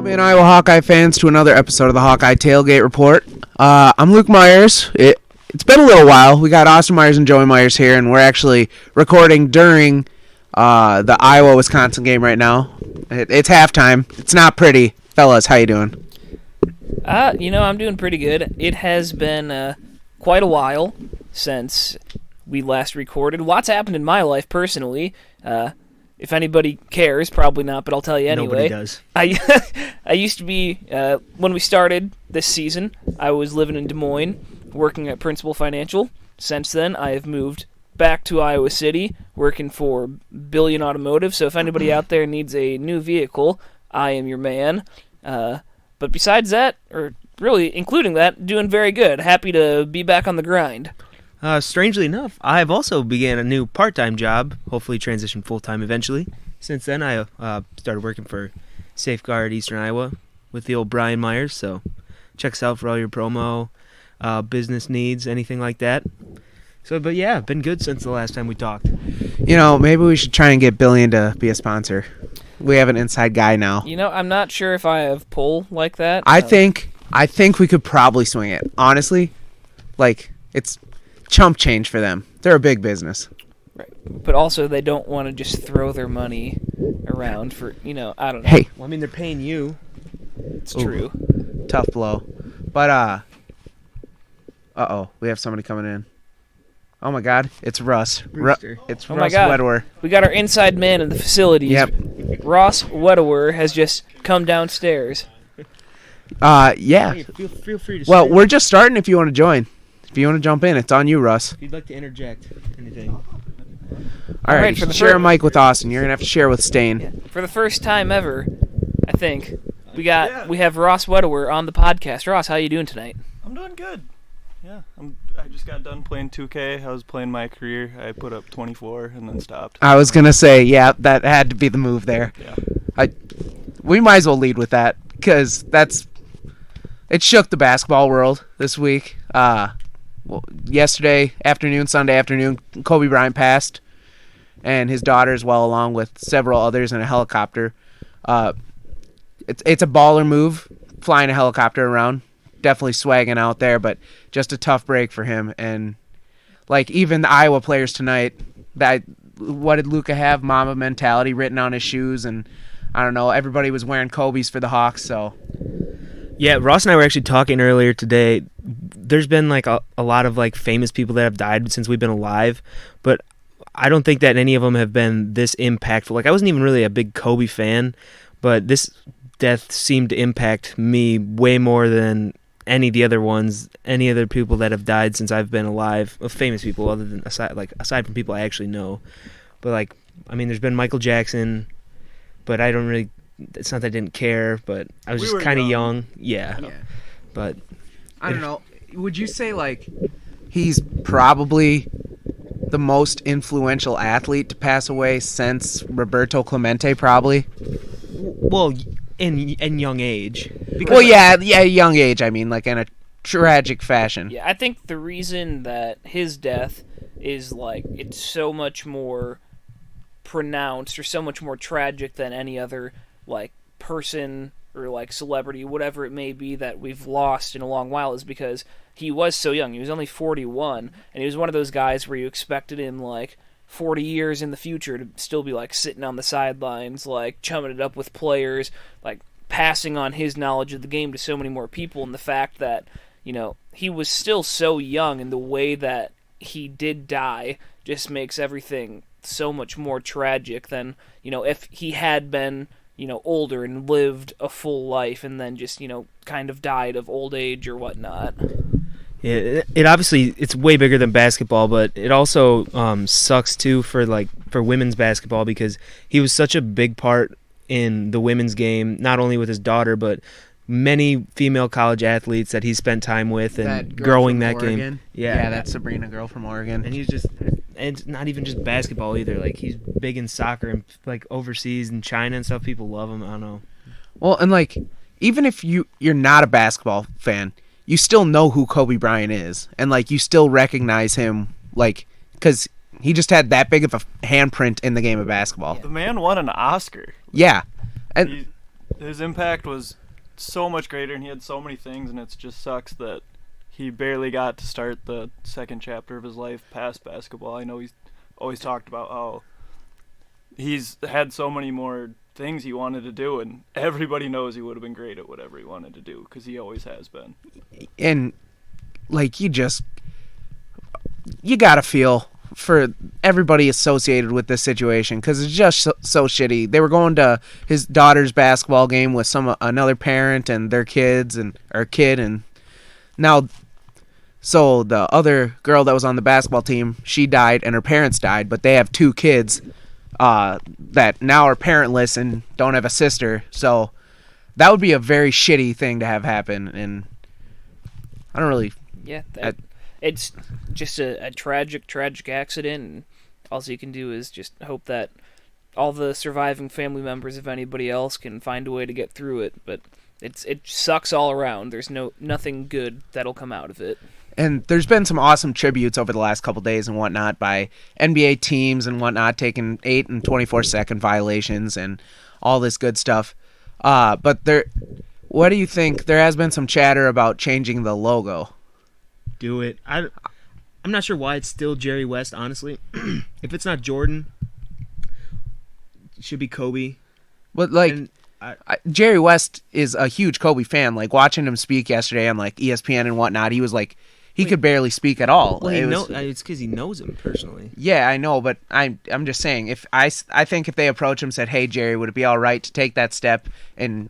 in, Iowa Hawkeye fans, to another episode of the Hawkeye Tailgate Report. I'm Luke Myers. It's been a little while. We got Austin Myers and Joey Myers here, and we're actually recording during the Iowa-Wisconsin game right now. It's halftime. It's not pretty. Fellas, how you doing? I'm doing pretty good. It has been quite a while since we last recorded. Lots happened in my life personally. If anybody cares, probably not, but I'll tell you anyway. Nobody does. I used to be, when we started this season, I was living in Des Moines, working at Principal Financial. Since then, I have moved back to Iowa City, working for Billion Automotive. So if anybody out there needs a new vehicle, I am your man. But besides that, or really including that, doing very good. Happy to be back on the grind. Strangely enough, I've also began a new part-time job, hopefully transition full-time eventually. Since then, I started working for Safeguard Eastern Iowa with the old Brian Myers, so check us out for all your promo, business needs, anything like that. So, but yeah, been good since the last time we talked. You know, maybe we should try and get Billion to be a sponsor. We have an inside guy now. You know, I'm not sure if I have pull like that. I think we could probably swing it. Honestly, it's chump change for them. They're a big business. Right. But also they don't want to just throw their money around for, I don't know. Hey. Well, I mean, they're paying you. It's true. Tough blow. But, we have somebody coming in. Oh, my God. It's Russ. It's Oh Russ my God. Wedewer. We got our inside man in the facilities. Yep. Ross Wedewer has just come downstairs. Yeah. Hey, feel free to Well, stay. we're just starting if you want to join. If you want to jump in, it's on you, Russ. If you'd like to interject anything. All right, for the share a first- mic with Austin. You're going to have to share with Stain. For the first time ever, I think, we have Ross Wedewer on the podcast. Ross, how you doing tonight? I'm doing good. Yeah, I just got done playing 2K. I was playing my career. I put up 24 and then stopped. I was going to say, yeah, that had to be the move there. Yeah. We might as well lead with that because it shook the basketball world this week. Yesterday afternoon, Sunday afternoon, Kobe Bryant passed, and his daughter as well, along with several others in a helicopter. It's a baller move, flying a helicopter around. Definitely swagging out there, but just a tough break for him. And even the Iowa players tonight, what did Luka have? Mamba mentality written on his shoes, and I don't know. Everybody was wearing Kobe's for the Hawks, so. Yeah, Ross and I were actually talking earlier today. There's been a lot of famous people that have died since we've been alive, but I don't think that any of them have been this impactful. I wasn't even really a big Kobe fan, but this death seemed to impact me way more than any of the other ones, any other people that have died since I've been alive, of famous people, other than aside from people I actually know. But there's been Michael Jackson, but I don't really. It's not that I didn't care, but I was just kind of young. Yeah. But I don't know. Would you say he's probably the most influential athlete to pass away since Roberto Clemente? Probably. Well, in young age. Young age. I mean, in a tragic fashion. Yeah, I think the reason that his death is it's so much more pronounced or so much more tragic than any other person or celebrity, whatever it may be, that we've lost in a long while is because he was so young. He was only 41, and he was one of those guys where you expected him 40 years in the future to still be sitting on the sidelines, chumming it up with players, passing on his knowledge of the game to so many more people. And the fact that he was still so young, and the way that he did die just makes everything so much more tragic than if he had been older and lived a full life and then just kind of died of old age or whatnot. Yeah, it obviously it's way bigger than basketball, but it also sucks too for women's basketball, because he was such a big part in the women's game, not only with his daughter, but many female college athletes that he spent time with and growing that game. Yeah, that Sabrina girl from Oregon. And it's not even just basketball either. He's big in soccer and overseas in China and stuff. People love him. I don't know. Well, and even if you're not a basketball fan, you still know who Kobe Bryant is, and you still recognize him, because he just had that big of a handprint in the game of basketball. The man won an Oscar. Yeah, and his impact was so much greater, and he had so many things, and it just sucks that he barely got to start the second chapter of his life past basketball. I know he's always talked about how he's had so many more things he wanted to do, and everybody knows he would have been great at whatever he wanted to do because he always has been. And like you gotta feel for everybody associated with this situation because it's just so shitty. They were going to his daughter's basketball game with another parent and their kids or kid, and now so the other girl that was on the basketball team, she died and her parents died, but they have 2 kids that now are parentless and don't have a sister. So that would be a very shitty thing to have happen, and I don't really. Yeah, it's just a tragic accident, and all you can do is just hope that all the surviving family members, if anybody else, can find a way to get through it. But it sucks all around. There's nothing good that'll come out of it. And there's been some awesome tributes over the last couple days and whatnot by NBA teams and whatnot, taking 8 and 24-second violations and all this good stuff. But what do you think? There has been some chatter about changing the logo. Do it. I'm not sure why it's still Jerry West, honestly. If it's not Jordan, it should be Kobe. But Jerry West is a huge Kobe fan. Like watching him speak yesterday on like ESPN and whatnot, he was like he could barely speak at all. Well, it's because he knows him personally. Yeah, I know, but I'm just saying if I think if they approach him, said, "Hey Jerry, would it be all right to take that step and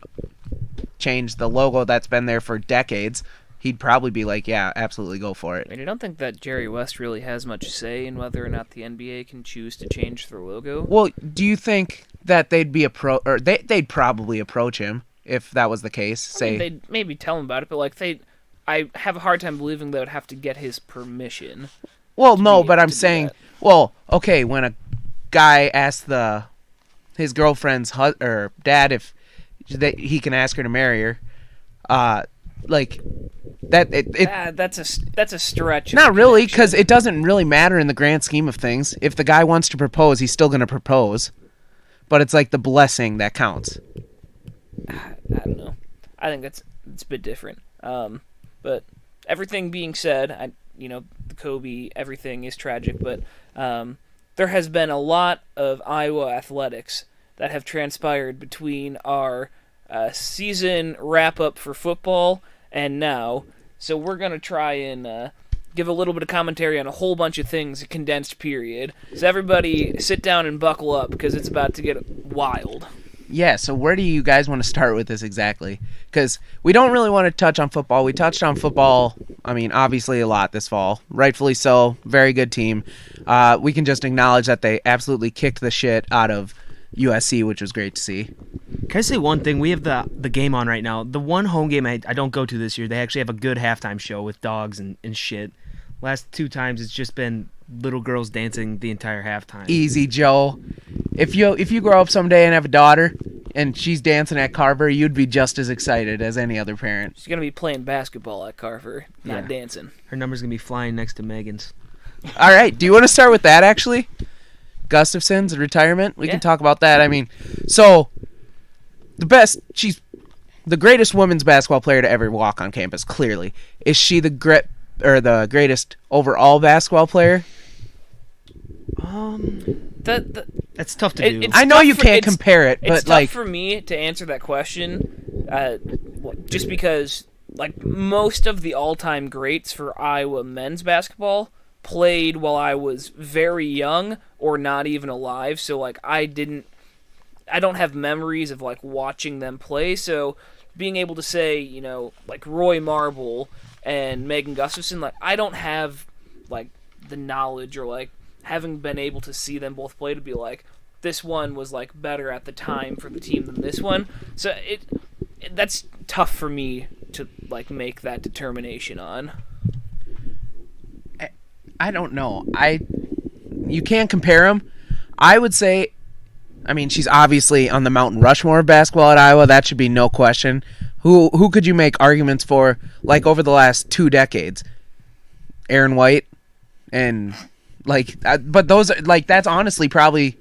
change the logo that's been there for decades?" He'd probably be like, yeah, absolutely, go for it. I don't think that Jerry West really has much say in whether or not the NBA can choose to change their logo. Well, do you think that they'd probably approach him if that was the case? I mean, they'd maybe tell him about it, but I have a hard time believing they would have to get his permission. Well, no, but I'm saying, well, okay, when a guy asks his girlfriend's dad if he can ask her to marry her, that's a stretch. Not really, because it doesn't really matter in the grand scheme of things. If the guy wants to propose, he's still going to propose. But it's like the blessing that counts. I don't know. I think it's a bit different. But everything being said, the Kobe, everything is tragic. But there has been a lot of Iowa athletics that have transpired between our season wrap-up for football and now. So we're going to try and give a little bit of commentary on a whole bunch of things, a condensed period. So everybody sit down and buckle up because it's about to get wild. Yeah, so where do you guys want to start with this exactly? Because we don't really want to touch on football. We touched on football, obviously a lot this fall. Rightfully so. Very good team. We can just acknowledge that they absolutely kicked the shit out of USC, which was great to see. Can I say one thing? We have the game on right now. The one home game I don't go to this year, they actually have a good halftime show with dogs and shit. Last 2 times it's just been little girls dancing the entire halftime. Easy, Joe. If you grow up someday and have a daughter and she's dancing at Carver, you'd be just as excited as any other parent. She's going to be playing basketball at Carver, not dancing. Her number's going to be flying next to Megan's. All right. Do you want to start with that, actually? Gustafson's retirement? We can talk about that. So she's the greatest women's basketball player to ever walk on campus, clearly. Is she the greatest overall basketball player? That's tough to do. I know you can't compare it, but it's tough for me to answer that question, just because most of the all-time greats for Iowa men's basketball played while I was very young or not even alive. So I don't have memories of watching them play. So being able to say Roy Marble and Megan Gustafson, I don't have the knowledge or having been able to see them both play to be this one was better at the time for the team than this one. So that's tough for me to make that determination on. I don't know. You can't compare them. I would say, she's obviously on the Mountain Rushmore of basketball at Iowa. That should be no question. Who could you make arguments for over the last 2 decades? Aaron White and but those that's honestly probably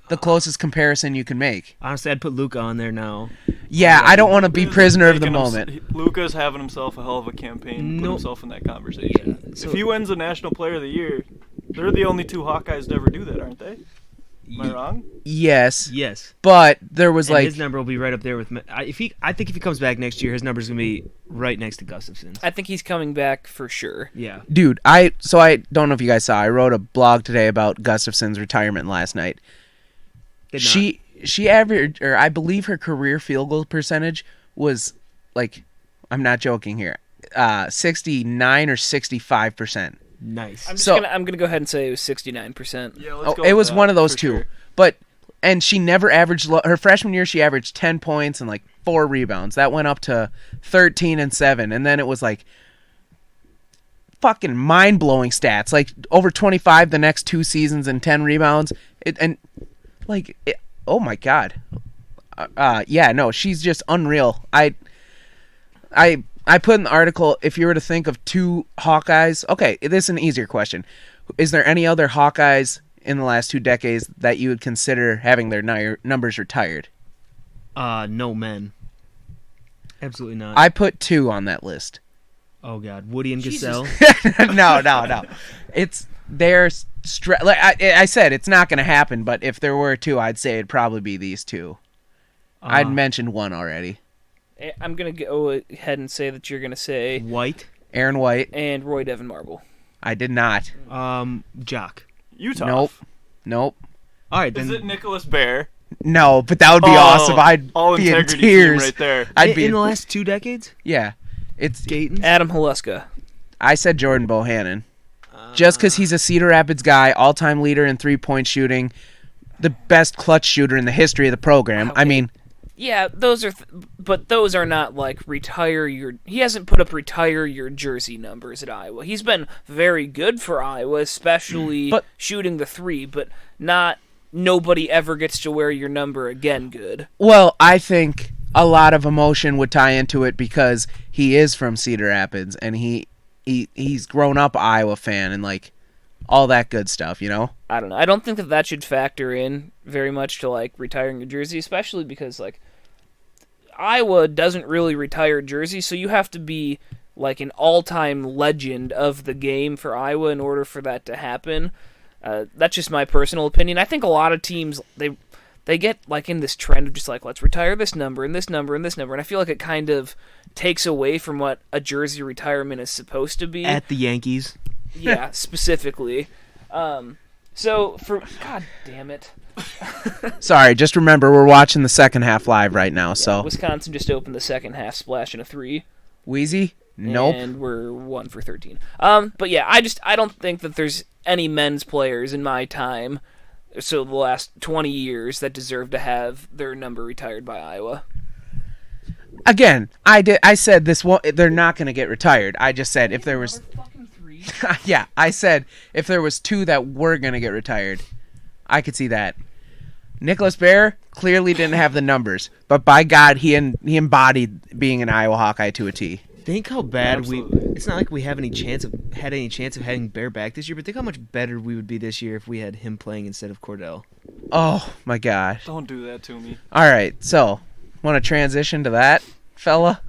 the closest comparison you can make. Honestly, I'd put Luka on there now. Yeah, I don't want to be prisoner of the moment. Luka's having himself a hell of a campaign, put himself in that conversation. Yeah, so- if he wins the National Player of the Year, they're the only two Hawkeyes to ever do that, aren't they? Am I wrong? Yes, Yes. but there was And like his number will be right up there with. I think if he comes back next year, his number's gonna be right next to Gustafson's. I think he's coming back for sure. Yeah. Dude, I don't know if you guys saw. I wrote a blog today about Gustafson's retirement last night. Did not. She averaged, or I believe her career field goal percentage was like, I'm not joking here, 69 or 65%. Nice. I'm gonna go ahead and say it was 69%. Yeah, let's go It with was that, one of those for two. sure. But and she never averaged her freshman year. She averaged 10 points and like 4 rebounds. That went up to 13 and 7, and then it was like fucking mind-blowing stats, like over 25 the next 2 seasons and 10 rebounds. Oh my god. Yeah, no, she's just unreal. I put in the article, if you were to think of 2 Hawkeyes, okay, this is an easier question. Is there any other Hawkeyes in the last 2 decades that you would consider having their numbers retired? No men. Absolutely not. I put 2 on that list. Oh God, Woody and Jesus. Gasell. No. It's like I said, it's not going to happen. But if there were 2, I'd say it'd probably be these 2. I'd mentioned 1 already. I'm gonna go ahead and say that you're gonna say White. Aaron White. and Roy Devin Marble. I did not. Jock. Utah. Nope. All right, then. Is it Nicholas Bear? No, but that would be awesome. I'd all be in integrity tears. team right there. I'd be in the last 2 decades? Yeah. It's Gatons? Adam Haluska. I said Jordan Bohannon. Just because he's a Cedar Rapids guy, all-time leader in three-point shooting, the best clutch shooter in the history of the program. Okay. I mean, Yeah, those are, but those are not like retire your. He hasn't put up retire your jersey numbers at Iowa. He's been very good for Iowa, especially shooting the 3, but not. Nobody ever gets to wear your number again. Good. well, I think a lot of emotion would tie into it because he is from Cedar Rapids and he's grown up Iowa fan and like all that good stuff, you know? I don't know. I don't think that should factor in very much to like retiring your jersey, especially because like Iowa doesn't really retire jerseys, so you have to be like an all-time legend of the game for Iowa in order for that to happen. That's just my personal opinion. I think a lot of teams they get like in this trend of just like, let's retire this number and this number and this number, and I feel like it kind of takes away from what a jersey retirement is supposed to be. At the Yankees. Yeah, specifically. So for God damn it. Sorry, just remember we're watching the second half live right now, so. Wisconsin just opened the second half, splashing a 3. Wheezy? Nope. And we're 1 for 13. But yeah, I don't think that there's any men's players in my time, so the last 20 years, that deserve to have their number retired by Iowa. Again, I said this won't, they're not going to get retired. I just said if there was Fucking 3. yeah, I said if there was 2 that were going to get retired, I could see that. Nicholas Bear clearly didn't have the numbers, but by God, he embodied being an Iowa Hawkeye to a T. Think how bad Absolutely. it's not like we have any chance of having Bear back this year, but think how much better we would be this year if we had him playing instead of Cordell. Oh my gosh. Don't do that to me. All right, so want to transition to that, fella?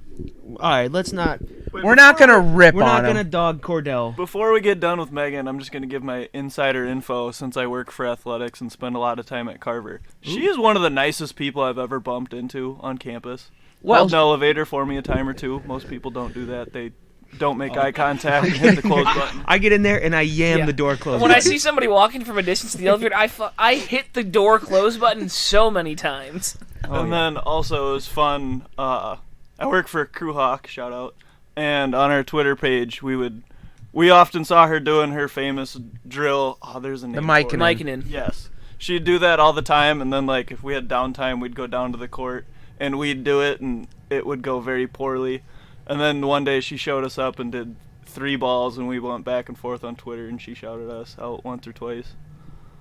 All right, let's not. We're not going to rip We're on not him. gonna dog Cordell. Before we get done with Megan, I'm just going to give my insider info since I work for athletics and spend a lot of time at Carver. She is one of the nicest people I've ever bumped into on campus. Well- Held an elevator for me a time or 2. Most people don't do that. They don't make eye contact and hit the close button. I get in there and I yam Yeah. the door closed. When I see somebody walking from a distance to the elevator, I hit the door close button so many times. And then also it was fun. I work for Crew Hawk, shout out. And on our Twitter page, we often saw her doing her famous drill. Oh, there's a name. The for it. Mikenin. Mikenin. Yes. She'd do that all the time, and then like if we had downtime, we'd go down to the court and we'd do it, and it would go very poorly. And then one day she showed us up and did 3 balls, and we went back and forth on Twitter, and she shouted us out once or twice.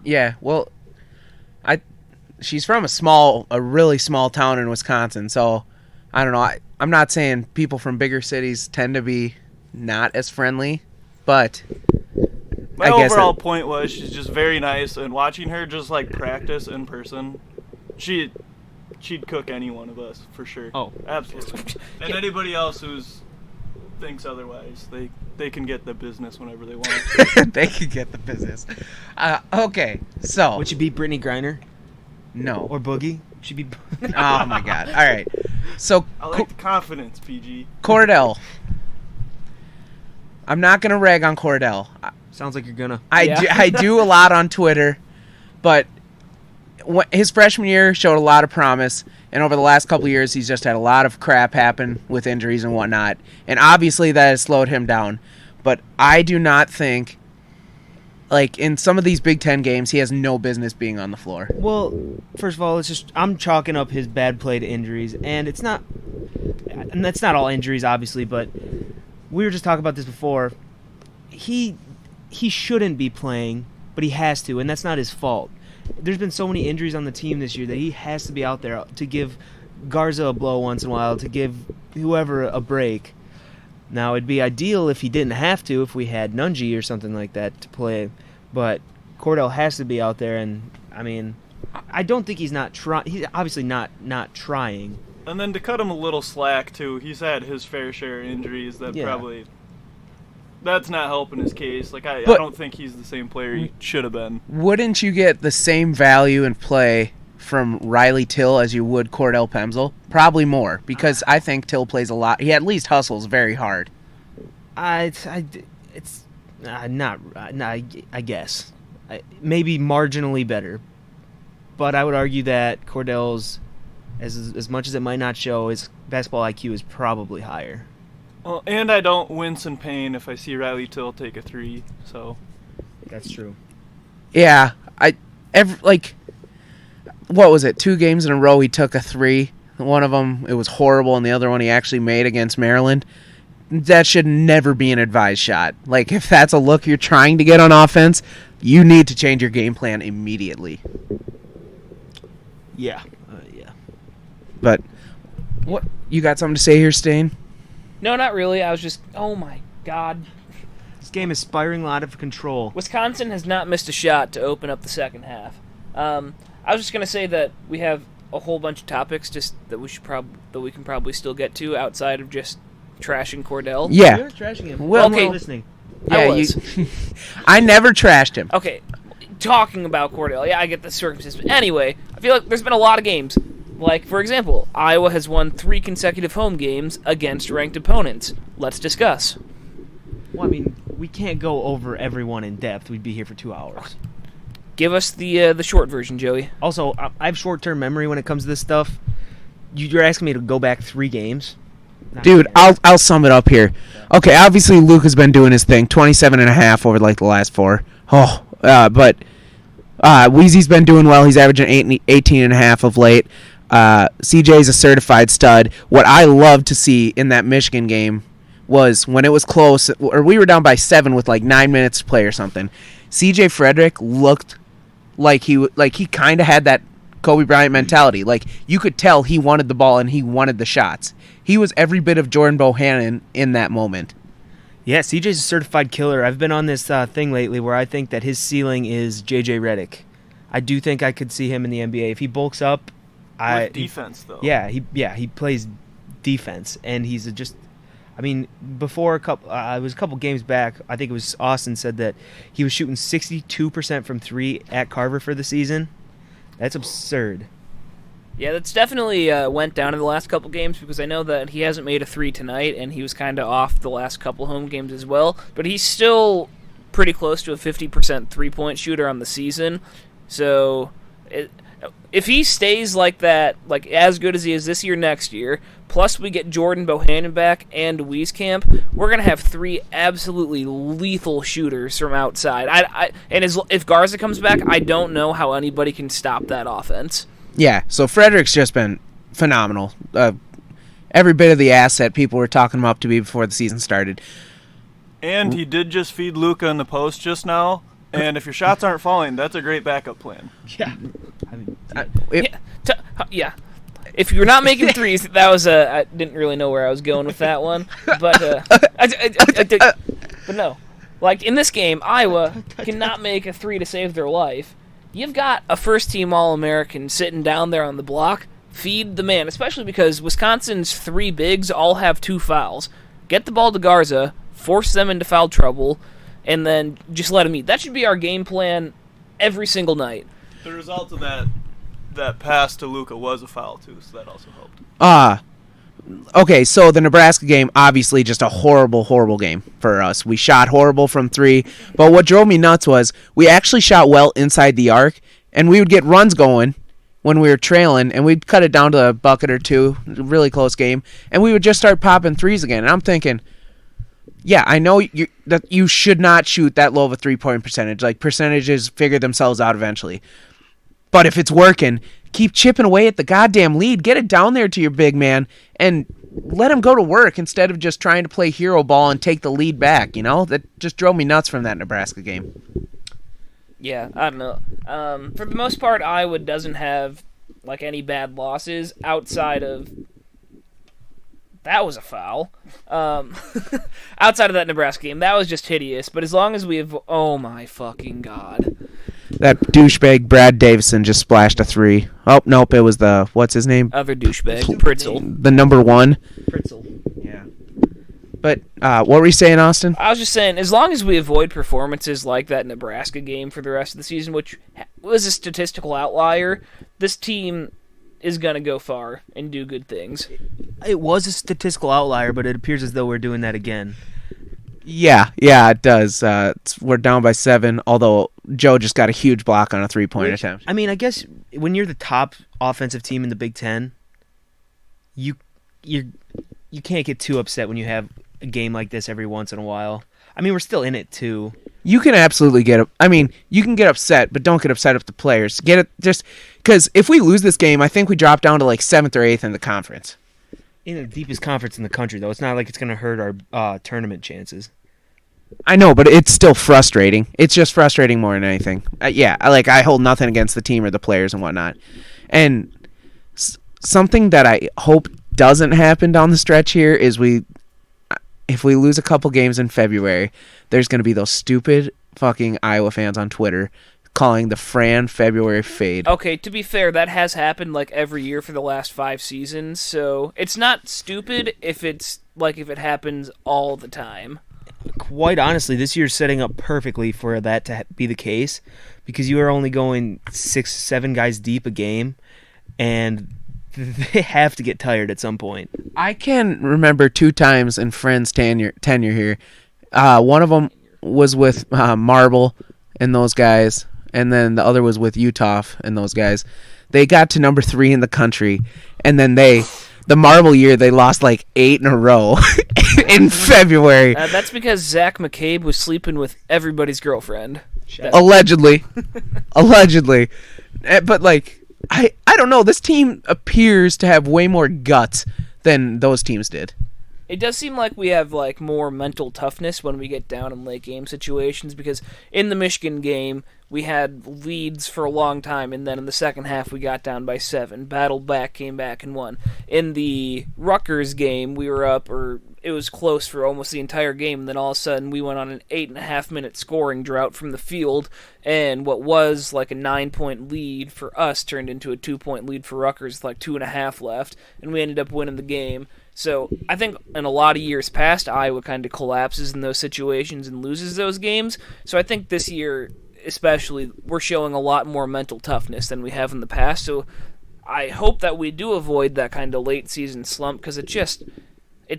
Yeah, well, she's from a really small town in Wisconsin, so I don't know. I'm not saying people from bigger cities tend to be not as friendly, but My overall point was she's just very nice, and watching her just like practice in person, she'd cook any one of us for sure. Oh, absolutely. And anybody else who's thinks otherwise, they can get the business whenever they want. They can get the business. Okay, so would you beat Brittany Griner? No. Or Boogie? She be. Oh my God! All right, so I like the confidence, PG. Cordell. I'm not gonna rag on Cordell. Sounds like you're gonna. I do a lot on Twitter, but his freshman year showed a lot of promise, and over the last couple of years, he's just had a lot of crap happen with injuries and whatnot, and obviously that has slowed him down. But I do not think, like, in some of these Big Ten games, he has no business being on the floor. Well, first of all, I'm chalking up his bad play to injuries, and it's not, and that's not all injuries, obviously, but we were just talking about this before. He shouldn't be playing, but he has to, and that's not his fault. There's been so many injuries on the team this year that he has to be out there to give Garza a blow once in a while, to give whoever a break. Now, it'd be ideal if he didn't have to, if we had Nunji or something like that to play, but Cordell has to be out there, and, I mean, I don't think he's not trying. He's obviously not trying. And then to cut him a little slack, too, he's had his fair share of injuries that probably... That's not helping his case. Like, I don't think he's the same player he should have been. Wouldn't you get the same value in play from Riley Till as you would Cordell Pemsel? Probably more, because I think Till plays a lot. He at least hustles very hard. I guess. Maybe marginally better. But I would argue that Cordell's, as much as it might not show, his basketball IQ is probably higher. Well, and I don't wince in pain if I see Riley Till take a three, so. That's true. Yeah, what was it? 2 games in a row he took a three. One of them, it was horrible, and the other one he actually made against Maryland. That should never be an advised shot. Like, if that's a look you're trying to get on offense, you need to change your game plan immediately. Yeah. But, what, you got something to say here, Stain? No, not really. I was just, oh my God. This game is spiraling out of control. Wisconsin has not missed a shot to open up the second half. I was just gonna say that we have a whole bunch of topics just that we can probably still get to outside of just trashing Cordell. Yeah. You're trashing him. Well, okay. Listening. Yeah, I was. I never trashed him. Okay, talking about Cordell, yeah, I get the circumstances. But anyway, I feel like there's been a lot of games. Like, for example, Iowa has won 3 consecutive home games against ranked opponents. Let's discuss. Well, I mean, we can't go over everyone in depth. We'd be here for 2 hours. Give us the short version, Joey. Also, I have short-term memory when it comes to this stuff. You're asking me to go back 3 games? Dude, I'll sum it up here. Okay, obviously Luke has been doing his thing, 27.5 over like the last 4. But Weezy's been doing well. He's averaging 18.5 of late. CJ's a certified stud. What I love to see in that Michigan game was when it was close, or we were down by 7 with like 9 minutes to play or something. CJ Frederick looked like he kind of had that Kobe Bryant mentality. Like, you could tell he wanted the ball and he wanted the shots. He was every bit of Jordan Bohannon in that moment. Yeah, CJ's a certified killer. I've been on this thing lately where I think that his ceiling is JJ Redick. I do think I could see him in the NBA if he bulks up. With defense, though. Yeah, he plays defense, and he's before it was a couple games back, I think it was Austin said that he was shooting 62% from 3 at Carver for the season. That's absurd. Yeah, that's definitely went down in the last couple games because I know that he hasn't made a 3 tonight, and he was kind of off the last couple home games as well. But he's still pretty close to a 50% three-point shooter on the season. So if he stays like that, like as good as he is this year, next year, plus we get Jordan Bohannon back and Wieskamp, we're gonna have 3 absolutely lethal shooters from outside. If Garza comes back, I don't know how anybody can stop that offense. Yeah, so Frederick's just been phenomenal. Every bit of the asset people were talking him up to be before the season started. And he did just feed Luka in the post just now. And if your shots aren't falling, that's a great backup plan. Yeah. Yeah. If you're not making threes, that was I didn't really know where I was going with that one, but but no, Like, in this game, Iowa cannot make a three to save their life. You've got a first-team All-American sitting down there on the block. Feed the man, especially because Wisconsin's three bigs all have 2 fouls. Get the ball to Garza, force them into foul trouble, and then just let them eat. That should be our game plan every single night. The result of that pass to Luka was a foul, too, so that also helped. Okay, so the Nebraska game, obviously just a horrible, horrible game for us. We shot horrible from 3, but what drove me nuts was we actually shot well inside the arc, and we would get runs going when we were trailing, and we'd cut it down to a bucket or 2, really close game, and we would just start popping threes again. And I'm thinking, yeah, I know that you should not shoot that low of a three-point percentage. Like, percentages figure themselves out eventually. But if it's working, keep chipping away at the goddamn lead. Get it down there to your big man and let him go to work instead of just trying to play hero ball and take the lead back, you know? That just drove me nuts from that Nebraska game. Yeah, I don't know. For the most part, Iowa doesn't have like any bad losses outside of... That was a foul. Outside of that Nebraska game, that was just hideous. But as long as we have... Oh, my fucking God. That douchebag Brad Davison just splashed a 3. Oh, nope, it was the... What's his name? Other douchebag, Pritzel. The number 1. Pritzel. Yeah. But what were you saying, Austin? I was just saying, as long as we avoid performances like that Nebraska game for the rest of the season, which was a statistical outlier, this team is going to go far and do good things. It was a statistical outlier, but it appears as though we're doing that again. Yeah, it does. We're down by 7, although Joe just got a huge block on a 3-point attempt. I mean, I guess when you're the top offensive team in the Big Ten, you can't get too upset when you have a game like this every once in a while. I mean, we're still in it too. You can absolutely you can get upset, but don't get upset with the players. Get it just because if we lose this game, I think we drop down to like 7th or 8th in the conference. In the deepest conference in the country, though, it's not like it's going to hurt our tournament chances. I know, but it's still frustrating. It's just frustrating more than anything. I hold nothing against the team or the players and whatnot. And something that I hope doesn't happen down the stretch here is if we lose a couple games in February, there's going to be those stupid fucking Iowa fans on Twitter calling the Fran February fade. Okay, to be fair, that has happened like every year for the last 5 seasons, so it's not stupid if it happens all the time. Quite honestly, this year's setting up perfectly for that to be the case because you are only going 6-7 guys deep a game, and they have to get tired at some point. I can remember 2 times in Friends' tenure here. One of them was with Marble and those guys, and then the other was with Utah and those guys. They got to number 3 in the country, and then the Marble year, they lost like 8 in a row in February. That's because Zach McCabe was sleeping with everybody's girlfriend. Allegedly. But like, I don't know. This team appears to have way more guts than those teams did. It does seem like we have like more mental toughness when we get down in late game situations because in the Michigan game we had leads for a long time and then in the second half we got down by 7, battled back, came back and won. In the Rutgers game we were up, or it was close for almost the entire game, and then all of a sudden we went on an 8.5 minute scoring drought from the field, and what was like a 9-point lead for us turned into a 2-point lead for Rutgers with like 2.5 left, and we ended up winning the game. So I think in a lot of years past, Iowa kind of collapses in those situations and loses those games. So I think this year, especially, we're showing a lot more mental toughness than we have in the past. So I hope that we do avoid that kind of late season slump because it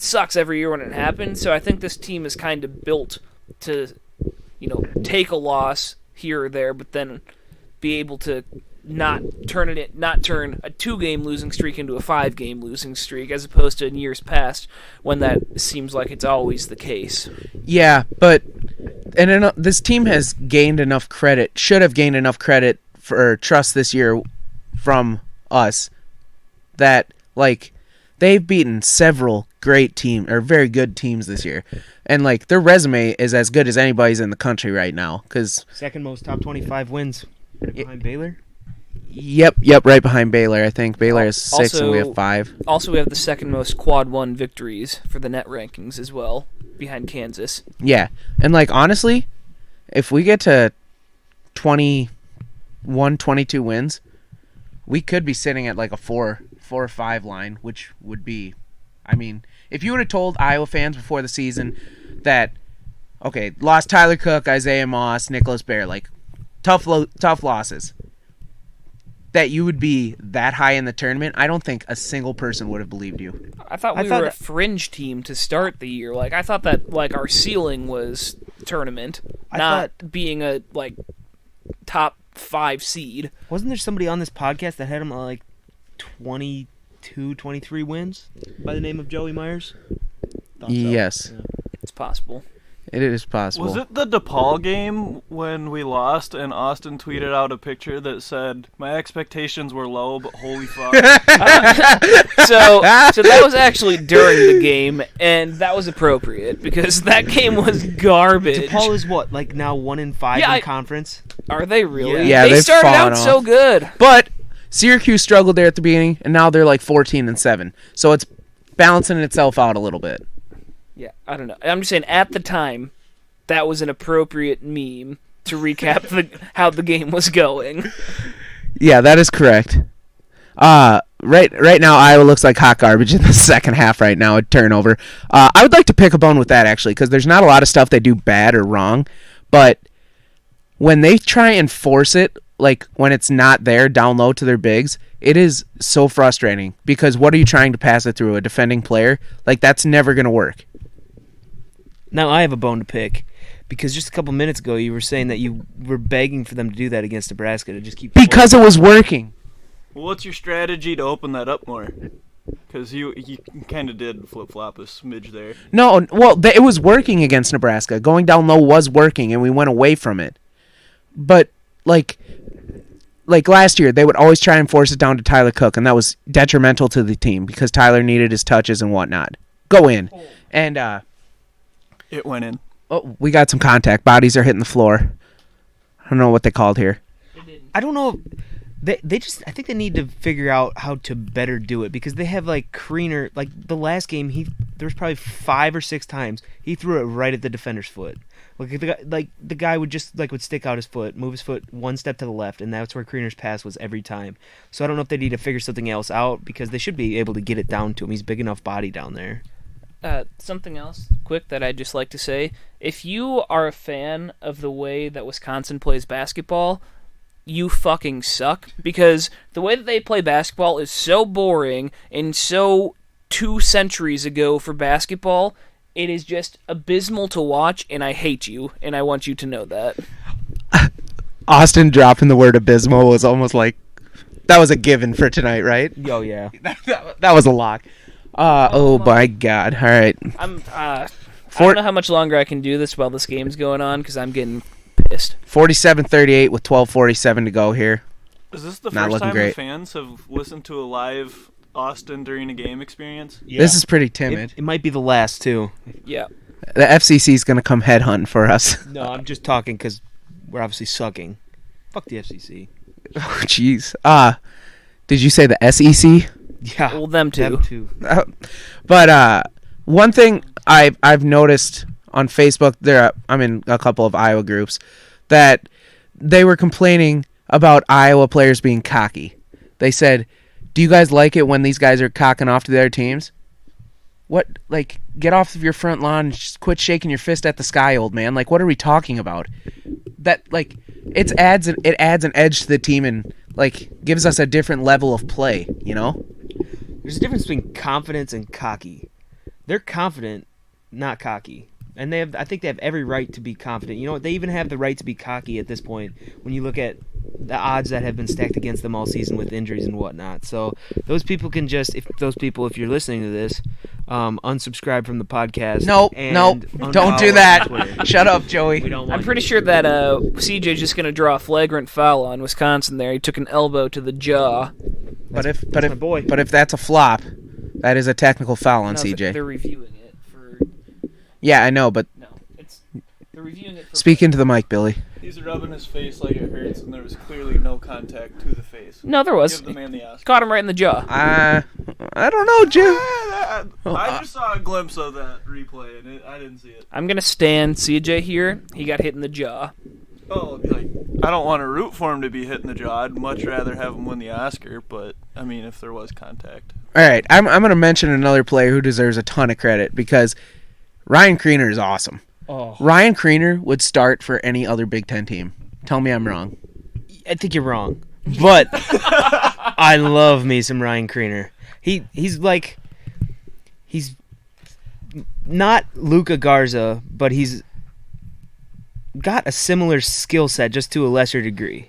sucks every year when it happens. So I think this team is kind of built to, take a loss here or there, but then be able to not turn a 2-game losing streak into a 5-game losing streak, as opposed to in years past when that seems like it's always the case. Yeah, but this team has gained enough credit, should have gained enough credit for trust this year from us that like they've beaten several great teams or very good teams this year, and like their resume is as good as anybody's in the country right now. Because second most top 25 wins behind Baylor. Yep, right behind Baylor. I think Baylor has 6 and we have 5. Also, we have the second most quad 1 victories for the net rankings as well. behind Kansas. Yeah, and like honestly, if we get to 21, 22 wins, we could be sitting at like a 4 or 5 line, which would be, I mean, if you would have told Iowa fans before the season that, okay, lost Tyler Cook, Isaiah Moss, Nicholas Bear, like tough losses, that you would be that high in the tournament, I don't think a single person would have believed you. I thought we were a fringe team to start the year. Like I thought that like our ceiling was tournament, not being a like top 5 seed. Wasn't there somebody on this podcast that had him like 22, 23 wins by the name of Joey Myers? So. Yes. Yeah. It's possible. It is possible. Was it the DePaul game when we lost and Austin tweeted out a picture that said, "My expectations were low, but holy fuck." So that was actually during the game, and that was appropriate because that game was garbage. DePaul is what, like now 1-5 in conference? Are they really? Yeah, they started fallen out off. so good. But Syracuse struggled there at the beginning, and now they're like 14-7. So it's balancing itself out a little bit. Yeah, I don't know. I'm just saying, at the time, that was an appropriate meme to recap how the game was going. Yeah, that is correct. Right now, Iowa looks like hot garbage in the second half right now at turnover. I would like to pick a bone with that, actually, because there's not a lot of stuff they do bad or wrong. But when they try and force it, like when it's not there down low to their bigs, it is so frustrating. Because what are you trying to pass it through? A defending player? Like, that's never going to work. Now I have a bone to pick, because just a couple minutes ago you were saying that you were begging for them to do that against Nebraska, to just keep... Because it was working. Well, what's your strategy to open that up more? Because you kind of did flip-flop a smidge there. No, well, it was working against Nebraska. Going down low was working, and we went away from it. But, like last year, they would always try and force it down to Tyler Cook, and that was detrimental to the team because Tyler needed his touches and whatnot. Go in. And, it went in. oh, we got some contact. Bodies are hitting the floor. I don't know what they called here. I don't know. They just, I think they need to figure out how to better do it, because they have like Kriener, like the last game, there was probably 5 or 6 times he threw it right at the defender's foot. The guy would just would stick out his foot, move his foot one step to the left, and that's where Kriener's pass was every time. So I don't know if they need to figure something else out, because they should be able to get it down to him. He's big enough body down there. Something else quick that I'd just like to say. If you are a fan of the way that Wisconsin plays basketball, you fucking suck, because the way that they play basketball is so boring and so 2 centuries ago for basketball. It is just abysmal to watch, and I hate you, and I want you to know that. Austin dropping the word abysmal was almost like that was a given for tonight, right? Oh, yeah. that was a lock. Oh my God! All right. I don't know how much longer I can do this while this game's going on, because I'm getting pissed. 47-38 with 12:47 to go here. Is this the Not first looking time great. the fans have listened to a live Austin during a game experience? Yeah. This is pretty timid. It might be the last, too. Yeah. The FCC is going to come headhunting for us. No, I'm just talking because we're obviously sucking. Fuck the FCC. Oh, jeez. Did you say the SEC? Yeah. Well, them too. Them too. But one thing I've noticed on Facebook, I'm in a couple of Iowa groups, that they were complaining about Iowa players being cocky. They said, "Do you guys like it when these guys are cocking off to their teams? What, like, get off of your front lawn and just quit shaking your fist at the sky, old man. Like, what are we talking about?" That, like, it adds an edge to the team and, like, gives us a different level of play, you know? There's a difference between confidence and cocky. They're confident, not cocky. And I think they have every right to be confident. You know what? They even have the right to be cocky at this point when you look at the odds that have been stacked against them all season with injuries and whatnot. So those people can just, if you're listening to this, unsubscribe from the podcast. Nope, don't do that. Twitter. Shut up, Joey. We don't want I'm pretty sure that CJ's just going to draw a flagrant foul on Wisconsin there. He took an elbow to the jaw. But if my boy. that's a flop, that is a technical foul on No, CJ. They're reviewing it for... Yeah, I know, but No, they're reviewing it for... speak into the mic, Billy. He's rubbing his face like it hurts, and there was clearly no contact to the face. No, there was. Give the man the Oscar. Caught him right in the jaw. I don't know, Jim. I just saw a glimpse of that replay, and I didn't see it. I'm gonna stand CJ here. He got hit in the jaw. Oh, like, I don't want to root for him to be hit in the jaw. I'd much rather have him win the Oscar, but, I mean, if there was contact. All right, I'm going to mention another player who deserves a ton of credit because Ryan Kriener is awesome. Oh, Ryan Kriener would start for any other Big Ten team. Tell me I'm wrong. I think you're wrong, but I love me some Ryan Kriener. He's not Luka Garza, but he's got a similar skill set, just to a lesser degree.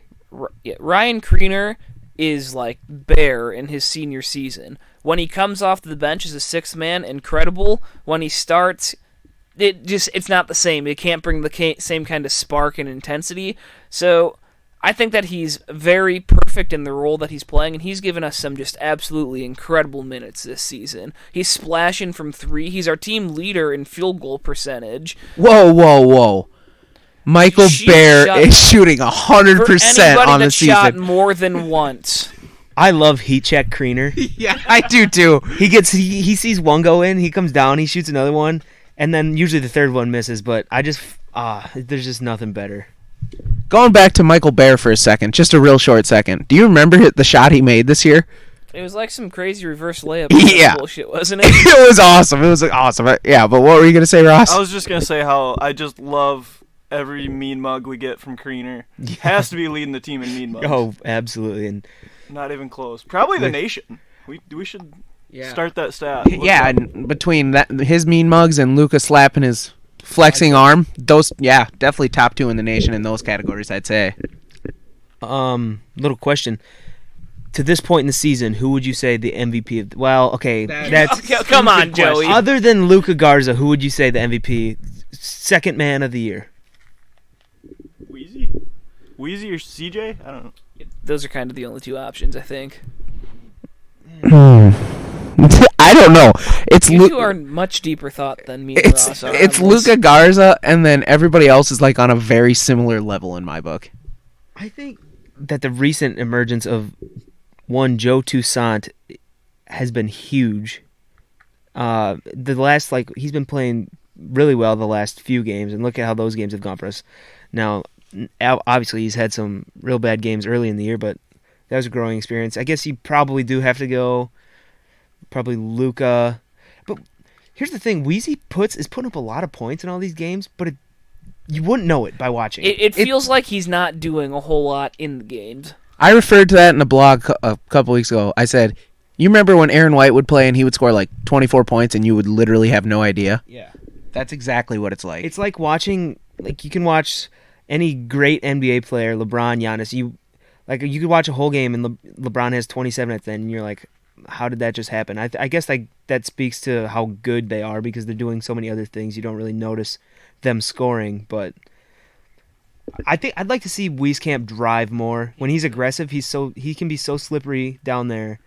Ryan Kriener is like Bear in his senior season. When he comes off the bench as a sixth man, incredible. When he starts, it's not the same. It can't bring the same kind of spark and intensity. So I think that he's very perfect in the role that he's playing, and he's given us some just absolutely incredible minutes this season. He's splashing from three. He's our team leader in field goal percentage. Whoa. Michael Bear is shooting 100% on the season. Shot more than once. I love heat check Kriener. Yeah, I do too. He sees one go in, he comes down, he shoots another one, and then usually the third one misses. But there's just nothing better. Going back to Michael Bear for a second, just a real short second. Do you remember the shot he made this year? It was like some crazy reverse layup. Yeah. Bullshit, wasn't it? It was awesome. Yeah, but what were you gonna say, Ross? I was just going to say how I just love every mean mug we get from Kriener. Has to be leading the team in mean mugs. Oh, absolutely. And not even close. Probably the nation. We should start that stat. Yeah, and between his mean mugs and Luka slapping his flexing arm, those definitely top two in the nation in those categories, I'd say. Little question. To this point in the season, who would you say the MVP of? Well, okay, that's come on, Joey. Other than Luka Garza, who would you say the MVP, second man of the year? Wheezy or CJ? I don't know. Those are kind of the only two options, I think. I don't know. You two are much deeper thought than me and Ross are. It's Luka Garza, and then everybody else is like on a very similar level in my book. I think that the recent emergence of one Joe Toussaint has been huge. He's been playing really well the last few games, and look at how those games have gone for us. Now, obviously, he's had some real bad games early in the year, but that was a growing experience. I guess you probably do have to go probably Luka. But here's the thing. Wheezy is putting up a lot of points in all these games, but you wouldn't know it by watching. It feels like he's not doing a whole lot in the games. I referred to that in a blog a couple weeks ago. I said, you remember when Aaron White would play and he would score like 24 points and you would literally have no idea? Yeah. That's exactly what it's like. It's like watching, you can watch any great NBA player, LeBron, Giannis, you could watch a whole game and LeBron has 27 at the end and you're like, how did that just happen? I guess that speaks to how good they are because they're doing so many other things you don't really notice them scoring. But I think I'd like to see Wieskamp drive more. When he's aggressive, he can be so slippery down there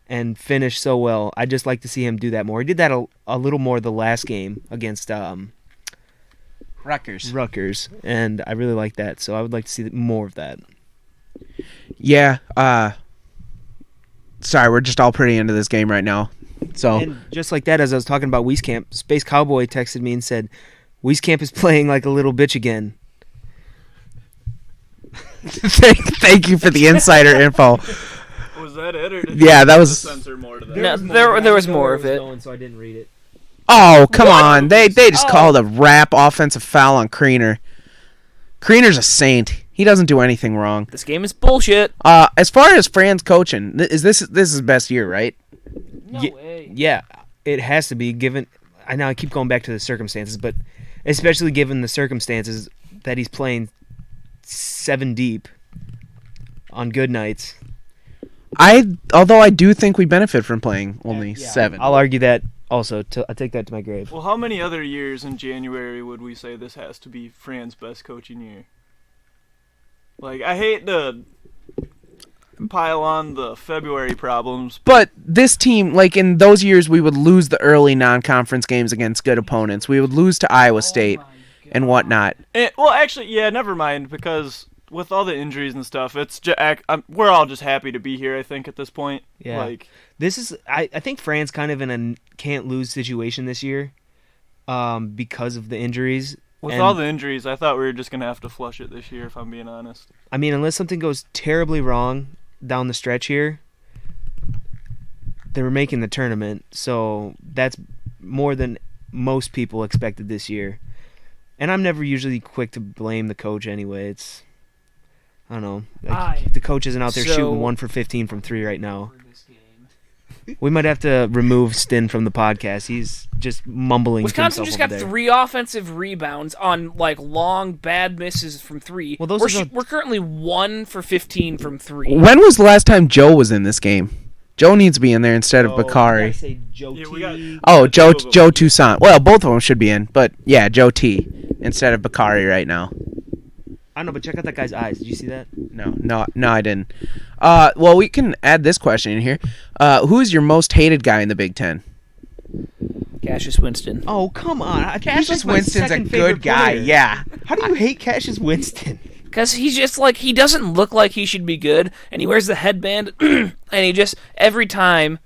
and finish so well. I'd just like to see him do that more. He did that a little more the last game against Rutgers, and I really like that. So I would like to see more of that. Yeah. Sorry, we're just all pretty into this game right now. So, and just like that, as I was talking about Wieskamp, Space Cowboy texted me and said, Wieskamp is playing like a little bitch again. Thank you for the insider info. Was that it, or did that was censor more to that? No, there was more of it. So I didn't read it. Oh, come on. They just called a rap offensive foul on Kriener. Kriener's a saint. He doesn't do anything wrong. This game is bullshit. As far as Fran's coaching, this is his best year, right? No way. Yeah, it has to be given. I know I keep going back to the circumstances, but especially given the circumstances that he's playing 7 deep on good nights. Although I do think we benefit from playing only 7. I'll argue that also. I take that to my grave. Well, how many other years in January would we say this has to be Fran's best coaching year? Like, I hate to pile on the February problems. But this team, like in those years, we would lose the early non-conference games against good opponents. We would lose to Iowa State and whatnot. Well, actually, yeah, never mind, because with all the injuries and stuff, we're all just happy to be here. I think at this point, Yeah. Like This is I think France kind of in a can't lose situation this year, because of the injuries. with And- all the injuries, I thought we were just gonna have to flush it this year. If I'm being honest. I mean, unless something goes terribly wrong down the stretch here, they were making the tournament, so that's more than most people expected this year. And I'm never usually quick to blame the coach anyway. I don't know. The coach isn't out there shooting 1 for 15 from 3 right now. We might have to remove Stin from the podcast. He's just mumbling. Wisconsin to just himself got over there. 3 offensive rebounds on like long bad misses from 3. Well, those we're currently 1 for 15 from 3. When was the last time Joe was in this game? Joe needs to be in there instead of I Bakari. say Joe Yeah, T. we got- Oh, Joe two of 'em. Joe Toussaint. Well, both of them should be in, but yeah, Joe T instead of Bakari right now. I don't know, but check out that guy's eyes. Did you see that? No, I didn't. Well, we can add this question in here. Who is your most hated guy in the Big Ten? Cassius Winston. Oh, come on. Cassius Winston's a good guy. Yeah. How do you hate Cassius Winston? Because he's just like, he doesn't look like he should be good, and he wears the headband, and he just, every time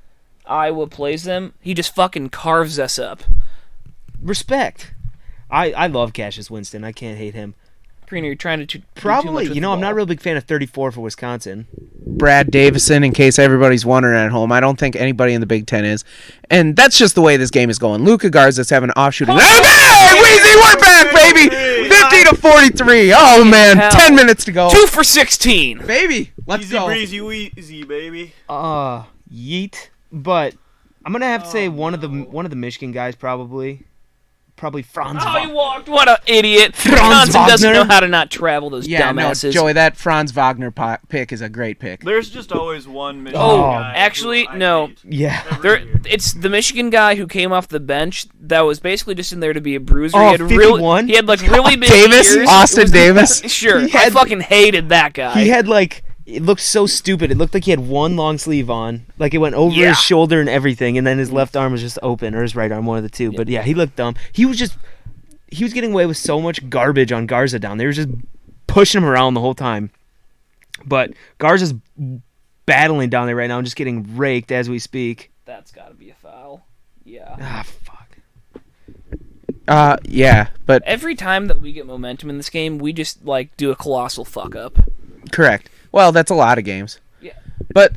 Iowa plays them, he just fucking carves us up. Respect. I love Cassius Winston. I can't hate him. Karina, you're trying to do too Probably. much with You know, the I'm not a ball. real big fan of 34 for Wisconsin. Brad Davison, in case everybody's wondering at home. I don't think anybody in the Big Ten is. And that's just the way this game is going. Luka Garza's having an off shooting. Okay, Weezy, we're back, baby! 50 to 43. Oh, man. hell. 10 minutes to go. 2 for 16. Baby, let's Easy go. breezy wheezy, baby. Yeet. But I'm gonna have to say one of the Michigan guys probably Franz. Oh, he walked. What an idiot. Franz Wisconsin doesn't Wagner. know how to not travel, those Yeah, no, dumbasses. Joey, that Franz Wagner pick is a great pick. There's just always one Michigan Oh, guy actually, who I no. hate Yeah. every year. It's the Michigan guy who came off the bench that was basically just in there to be a bruiser. Oh, he had 51? he had like really big Davis? ears. Austin It was- Davis? Sure, He I had- fucking hated that guy. He had it looked so stupid. It looked like he had one long sleeve on. Like it went over Yeah. his shoulder and everything, and then his left arm was just open, or his right arm, one of the two. But yeah, he looked dumb. He was getting away with so much garbage on Garza down. They were just pushing him around the whole time. But Garza's battling down there right now and just getting raked as we speak. That's got to be a foul. Yeah. Ah, fuck. Yeah, but Every time that we get momentum in this game, we just like do a colossal fuck up. correct. Well, that's a lot of games. Yeah. But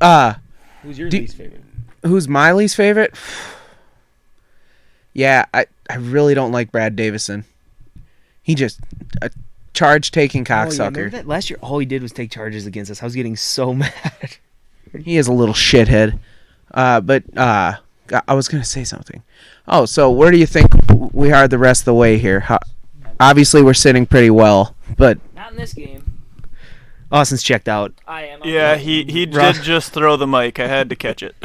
Who's your Do- least favorite? who's my least favorite? Yeah, I really don't like Brad Davison. He just a charge-taking Oh, yeah, cocksucker. remember that last year? All he did was take charges against us. I was getting so mad. He is a little shithead. But I was going to say something. Oh, so where do you think we are the rest of the way here? Obviously, we're sitting pretty well, but Not in this game. Austin's checked out. I am. Yeah, he Rough. did just throw the mic. I had to catch it.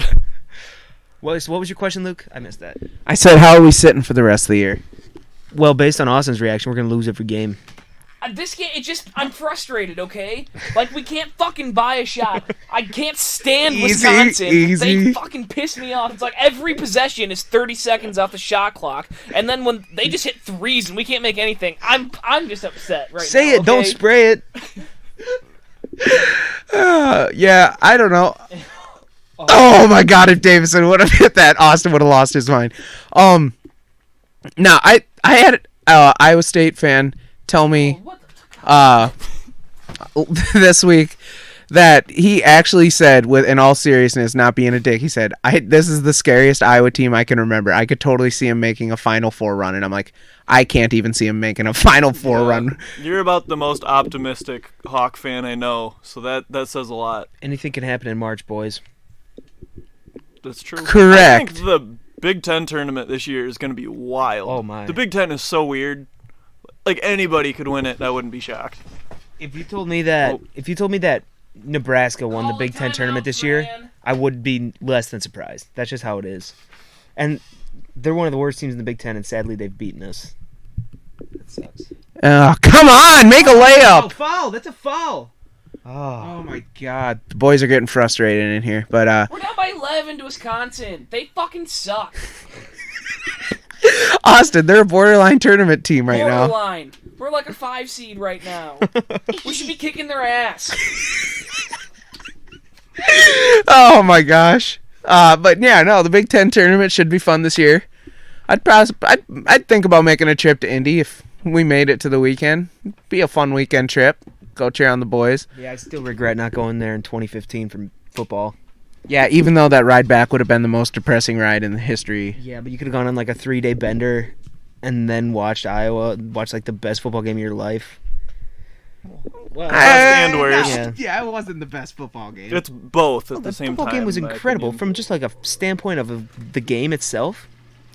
What was your question, Luke? I missed that. I said, how are we sitting for the rest of the year? Well, based on Austin's reaction, we're going to lose every game. This game, I'm frustrated, okay? Like, we can't fucking buy a shot. I can't stand Easy, Wisconsin. easy. They fucking piss me off. It's like every possession is 30 seconds off the shot clock, and then when they just hit threes and we can't make anything, I'm just upset right now. Say it, don't okay? spray it. Yeah, I don't know. Oh my God! If Davison would have hit that, Austin would have lost his mind. No, I had Iowa State fan tell me What the this week that he actually said, with in all seriousness, not being a dick, he said, "This is the scariest Iowa team I can remember. I could totally see him making a Final Four run," and I'm like, I can't even see him making a Final Four run. You're about the most optimistic Hawk fan I know, so that says a lot. Anything can happen in March, boys. That's true. Correct. I think the Big Ten tournament this year is going to be wild. Oh, my. The Big Ten is so weird. Like, anybody could win it. I wouldn't be shocked. If you told me that Nebraska won the Call Big Ten timeouts, tournament this year, man. I would be less than surprised. That's just how it is. And they're one of the worst teams in the Big Ten, and sadly they've beaten us. That sucks. Come on, make a layup. Foul! That's a foul! Oh. Oh my God, the boys are getting frustrated in here. But We're down by 11 to Wisconsin. They fucking suck. Austin, they're a borderline tournament team right now. Borderline. We're like a 5 seed right now. We should be kicking their ass. Oh my gosh. But yeah, no, the Big Ten tournament should be fun this year. I'd think about making a trip to Indy if we made it to the weekend. It'd be a fun weekend trip. Go cheer on the boys. Yeah, I still regret not going there in 2015 from football. Yeah, even though that ride back would have been the most depressing ride in the history. Yeah, but you could have gone on like a 3-day bender and then watched Iowa, watched like the best football game of your life. Best and worst. Yeah, it wasn't the best football game. It's both at the The same time. football game was in my incredible opinion. from just like a standpoint of the game itself.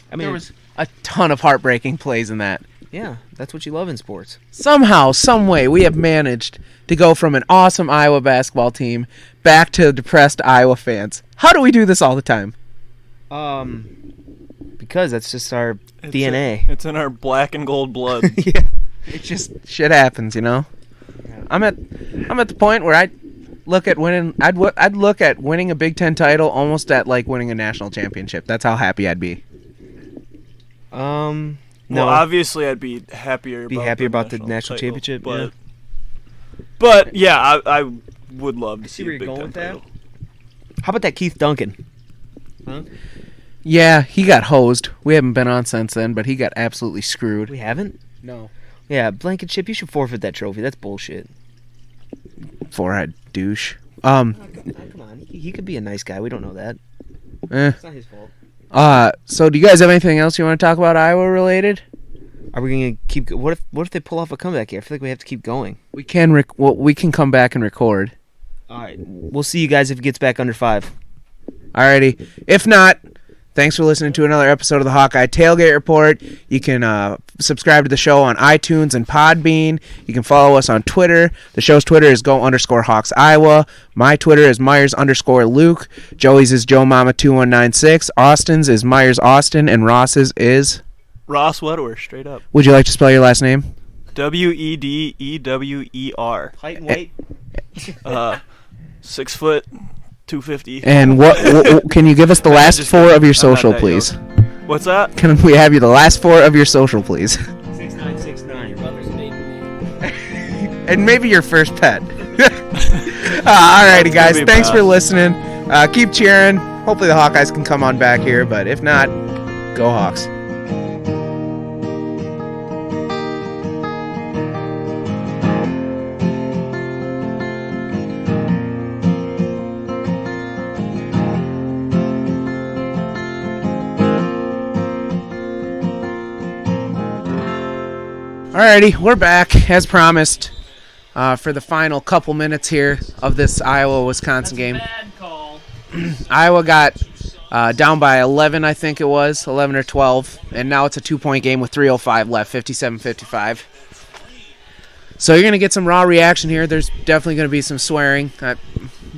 I mean, There was a ton of heartbreaking plays in that. yeah, that's what you love in sports. Somehow, some way, we have managed to go from an awesome Iowa basketball team back to depressed Iowa fans. How do we do this all the time? Because that's just our It's DNA. It's in our black and gold blood. Yeah. It just shit happens, you know. I'm at the point where I'd look at winning a Big Ten title almost at like winning a national championship. That's how happy I'd be. No. Well, obviously, I'd be happier. about the national title, championship, but yeah, I would love to see see where a you're Big going Ten with that? title. How about that Keith Duncan? Huh? Yeah, he got hosed. We haven't been on since then, but he got absolutely screwed. We haven't? No. Yeah, Blankenship, you should forfeit that trophy. That's bullshit. Forehead douche. Come on. He could be a nice guy. We don't know that. It's not his fault. So do you guys have anything else you want to talk about Iowa related? Are we going to keep... What if they pull off a comeback here? I feel like we have to keep going. We can we can come back and record. All right. We'll see you guys if it gets back under 5. Alrighty. If not, thanks for listening to another episode of the Hawkeye Tailgate Report. You can subscribe to the show on iTunes and Podbean. You can follow us on Twitter. The show's Twitter is go_Hawks Iowa. My Twitter is Myers_Luke. Joey's is Joe Mama 2196. Austin's is Myers Austin, and Ross's is Ross Wedwer, straight up. Would you like to spell your last name? Wedewer. Height and weight? 6 foot, 250. And what can you give us the last just 4 of your I'm not social, that please? What's that? Can we have you the last 4 of your social, please? 6969. Your mother's maiden name. And maybe your first pet. Alrighty, guys. Maybe Thanks for pass. listening. Keep cheering. Hopefully the Hawkeyes can come on back here, but if not, go Hawks. Alrighty, we're back as promised for the final couple minutes here of this Iowa-Wisconsin game. Bad call. Iowa got down by 11, I think it was, 11 or 12, and now it's a 2-point game with 3:05 left, 57-55. So you're going to get some raw reaction here. There's definitely going to be some swearing.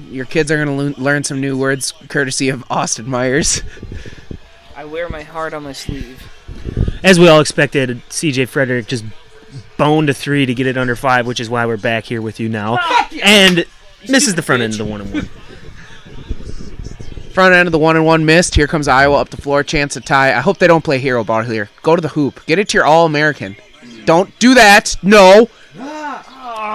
Your kids are going to learn some new words courtesy of Austin Myers. I wear my heart on my sleeve. As we all expected, C.J. Frederick just boned a 3 to get it under 5, which is why we're back here with you now. And misses the front end of the 1-1. Front end of the 1-1 missed. Here comes Iowa up the floor. Chance to tie. I hope they don't play hero ball here. Go to the hoop. Get it to your All-American. Don't do that. No.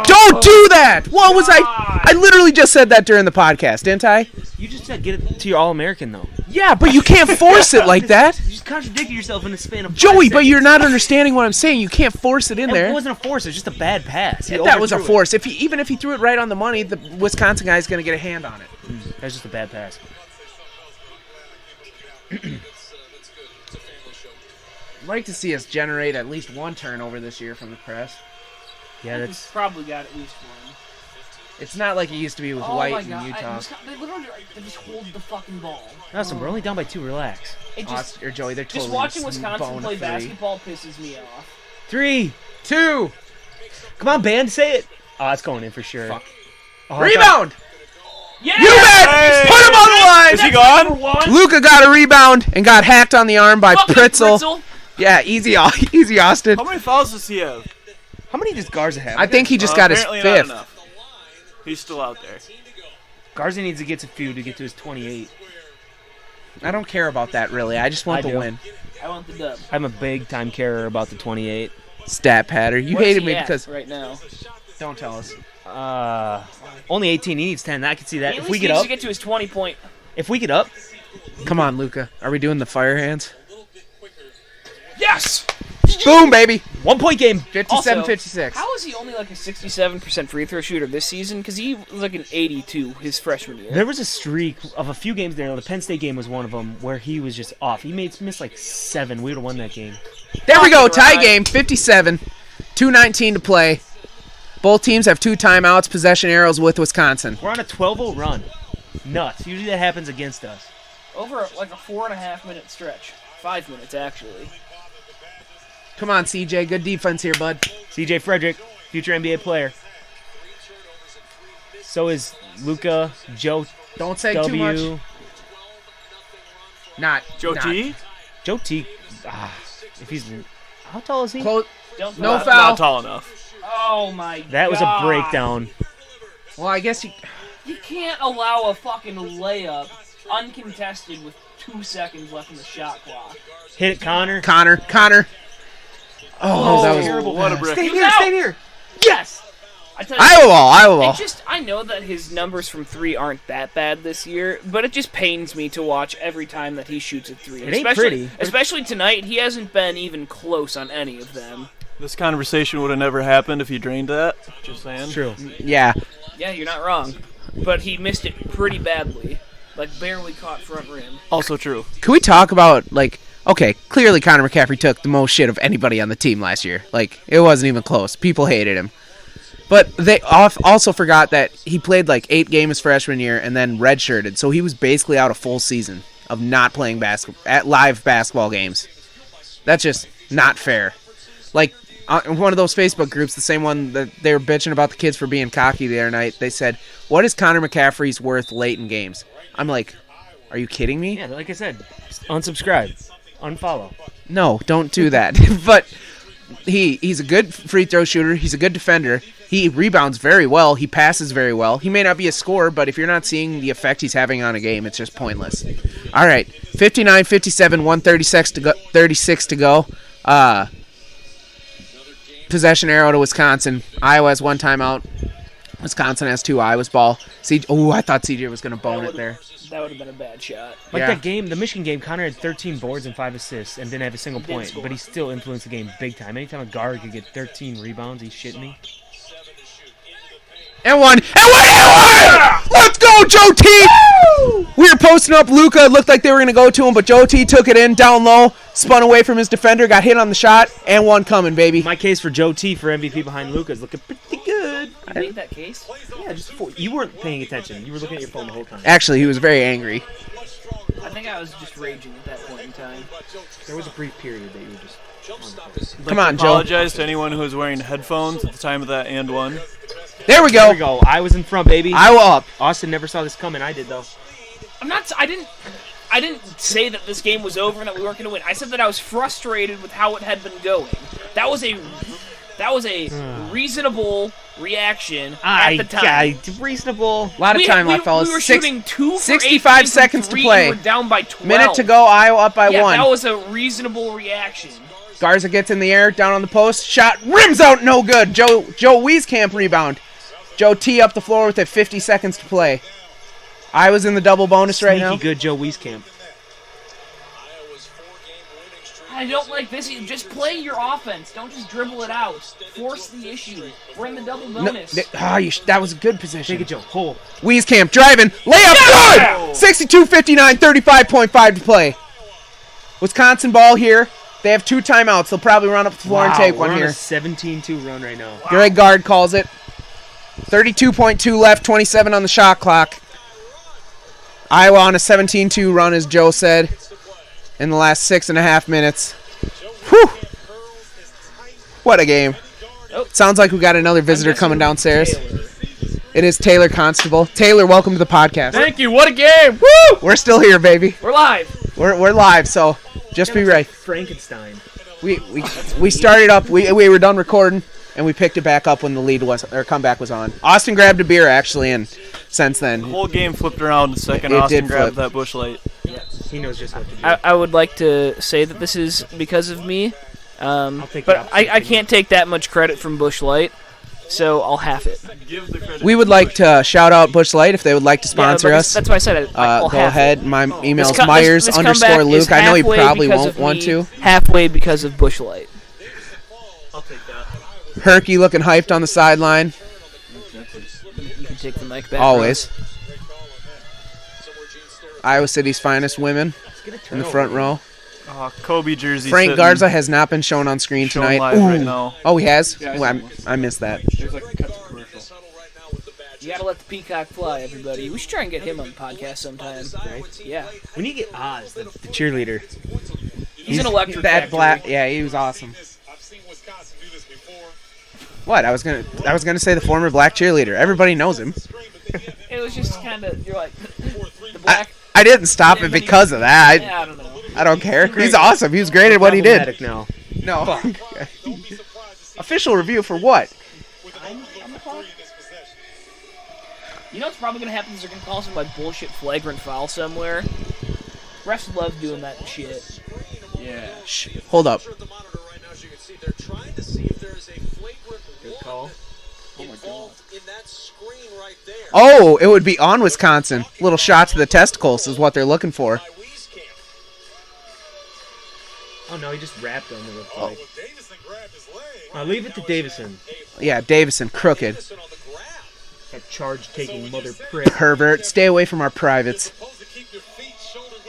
Don't do that. What was I literally just said that during the podcast, didn't I? You just said get it to your All-American, though. Yeah, but you can't force it like that. You just contradicted yourself in the span of 5 Joey, but seconds. you're not understanding what I'm saying. You can't force it in It there. wasn't a force. It was just a bad pass. He That was a overthrew it. force. Even if he threw it right on the money, the Wisconsin guy's going to get a hand on it. That was just a bad pass. I'd like to see us generate at least one turnover this year from the press. Yeah, We've that's... probably got at least one. It's not like it used to be with Oh White my and god! Utah. They literally they just hold the fucking ball. Awesome, we're only down by 2. Relax. It just Or Joey, they're totally just watching gonna Wisconsin bone a play 3. basketball pisses me off. 3. 2. Come on, band, say it. Oh, it's going in for sure. Fuck. Oh, Rebound! Yeah! You bet! Hey! Put him on the line! Is he gone? Luka got a rebound and got hacked on the arm by Fucking Pritzl. Yeah, easy Austin. How many fouls does he have? How many does Garza have? I think he just got his Apparently not 5th. enough. He's still out there. Garza needs to get a few to get to his 28. I don't care about that, really. I just want I the do. win. I want the dub. I'm a big time carer about the 28. Stat patter. You What is hated he me at because. right now. Don't tell us. Only 18. He needs 10. I can see that. He at If we least get needs up, to get to his 20-point. if we get up, Come on, Luca. Are we doing the fire hands? Yes! Boom, baby. 1 point game. 57-56. How is he only like a 67% free throw shooter this season? Because he was like an 82 his freshman year. There was a streak of a few games there. The Penn State game was one of them where he was just off. He missed like 7. We would have won that game. There we go. Tie Right. game. 57. 2:19 to play. Both teams have 2 timeouts. Possession arrows with Wisconsin. We're on a 12-0 run. Nuts. Usually that happens against us. Over like a 4.5 minute stretch. 5 minutes, actually. Come on, CJ. Good defense here, bud. CJ Frederick, future NBA player. So is Luca, Joe Don't say W. too much. Not Joe not. T? Joe T. If he's how tall is he? Close. Don't No Not- foul. Not tall enough. Oh my god. That was a breakdown. Well, I guess you. You can't allow a fucking layup uncontested with 2 seconds left in the shot clock. Hit it, Connor. Connor. Oh, that was terrible. What a brick. Stay here, stay here. Yes! I tell you, Iowa ball. I know that his numbers from 3 aren't that bad this year, but it just pains me to watch every time that he shoots a 3. It ain't especially, pretty. Especially tonight, he hasn't been even close on any of them. This conversation would have never happened if he drained that. Just saying. True. Yeah. Yeah, you're not wrong. But he missed it pretty badly. Like, barely caught front rim. Also true. Can we talk about, like, okay, clearly Connor McCaffrey took the most shit of anybody on the team last year. Like, it wasn't even close. People hated him. But they also forgot that he played like 8 games his freshman year and then redshirted. So he was basically out a full season of not playing live basketball games. That's just not fair. Like, one of those Facebook groups, the same one that they were bitching about the kids for being cocky the other night, they said, what is Connor McCaffrey's worth late in games? I'm like, are you kidding me? Yeah, like I said, unsubscribe, unfollow. No, don't do that. But he's a good free throw shooter. He's a good defender. He rebounds very well. He passes very well. He may not be a scorer, but if you're not seeing the effect he's having on a game, it's just pointless. All right, 59-57, 136 to go. Possession arrow to Wisconsin. Iowa has 1 timeout. Wisconsin has 2. Iowa's ball. I thought CJ was going to bone it there. That would have been a bad shot. Like Yeah. that game, the Michigan game, Connor had 13 boards and 5 assists and didn't have a single Didn't point, score. but he still influenced the game big time. Anytime a guard could get 13 rebounds, he's shitting me. And one! Let's go, Joe T! We were posting up Luca. It looked like they were going to go to him, but Joe T took it in down low, spun away from his defender, got hit on the shot, and one coming, baby. My case for Joe T for MVP behind Luca is looking pretty good. You made that case? Yeah, just before. You weren't paying attention. You were looking at your phone the whole time. Actually, he was very angry. I think I was just raging at that point in time. There was a brief period that you were just on the place. Come on, Joe. Apologize to anyone who was wearing headphones at the time of that and one. There we There go. we go. I was in front, baby. Iowa up. Austin never saw this coming. I did, though. I didn't say that this game was over and that we weren't going to win. I said that I was frustrated with how it had been going. That was a reasonable reaction at the time. Reasonable. A lot of time left, fellas. We were shooting 2 for 65 18 seconds to from 3 play. and we're down by 12. Minute to go. Iowa up by Yeah, 1. that was a reasonable reaction. Garza gets in the air, down on the post. Shot rims out, no good. Joe Wieskamp rebound. Joe T up the floor with it. 50 seconds to play. Iowa's in the double bonus right now. Sneaky good Joe Wieskamp. I don't like this. You just play your offense. Don't just dribble it out. Force the issue. We're in the double bonus. That was a good position. Take it, Joe. Hole. Wieskamp driving. Layup good! 62-59, 35.5 to play. Wisconsin ball here. They have 2 timeouts. They'll probably run up the floor and take we're one on here. a 17-2 run right now. Greg Gard calls it. 32.2 left, 27 on the shot clock. Iowa on a 17-2 run, as Joe said, in the last 6.5 minutes. Whew. What a game. Oh. Sounds like we got another visitor coming downstairs. Taylor. It is Taylor Constable. Taylor, welcome to the podcast. Thank you. What a game. Woo! We're still here, baby. We're live. We're live, so just be ready. Frankenstein. We started up. We were done recording, and we picked it back up when the lead was or comeback was on. Austin grabbed a beer actually, and since then, The whole game flipped around the second It Austin did grabbed flip. that bush light. He knows just what to do. I would like to say that this is because of me take the But opposite I can't take that much credit from Busch Light, so I'll half it. Give the credit. We would like to shout out Busch Light if they would like to sponsor but us. That's why I said I'll Go half ahead. It. My email is This comeback is Myers_Luke. I know you halfway probably because won't of want me, to. Halfway because of Busch Light. I'll take that. Herky looking hyped on the sideline. You can take the mic back. Always. Iowa City's finest women in the front row. Kobe jersey. Frank Garza has not been shown on screen shown tonight. live right now. Oh, he has? Yeah, Ooh, I missed that. There's like a cut to commercial. You gotta let the peacock fly, everybody. We should try and get him on the podcast sometime. Right? Yeah. We need to get Oz, the cheerleader. He's an electric That factory. black. Yeah, he was awesome. What? I was gonna say the former black cheerleader. Everybody knows him. It was just kind of, you're like, the black. I didn't stop it because of that. Yeah, I don't know. I don't care. He's awesome. He was great at what he did. Problematic now. No. Official review for what? You know what's probably gonna happen is they're gonna call some like bullshit flagrant foul somewhere. Refs love doing that shit. Yeah. Shh. Hold up. Good call. Oh my god. Oh, it would be on Wisconsin. Little shot to the testicles is what they're looking for. Oh no, he just wrapped him. It looked like. Leave it to Davison. Yeah, Davison, crooked. That charge-taking mother prick. Pervert. Stay away from our privates.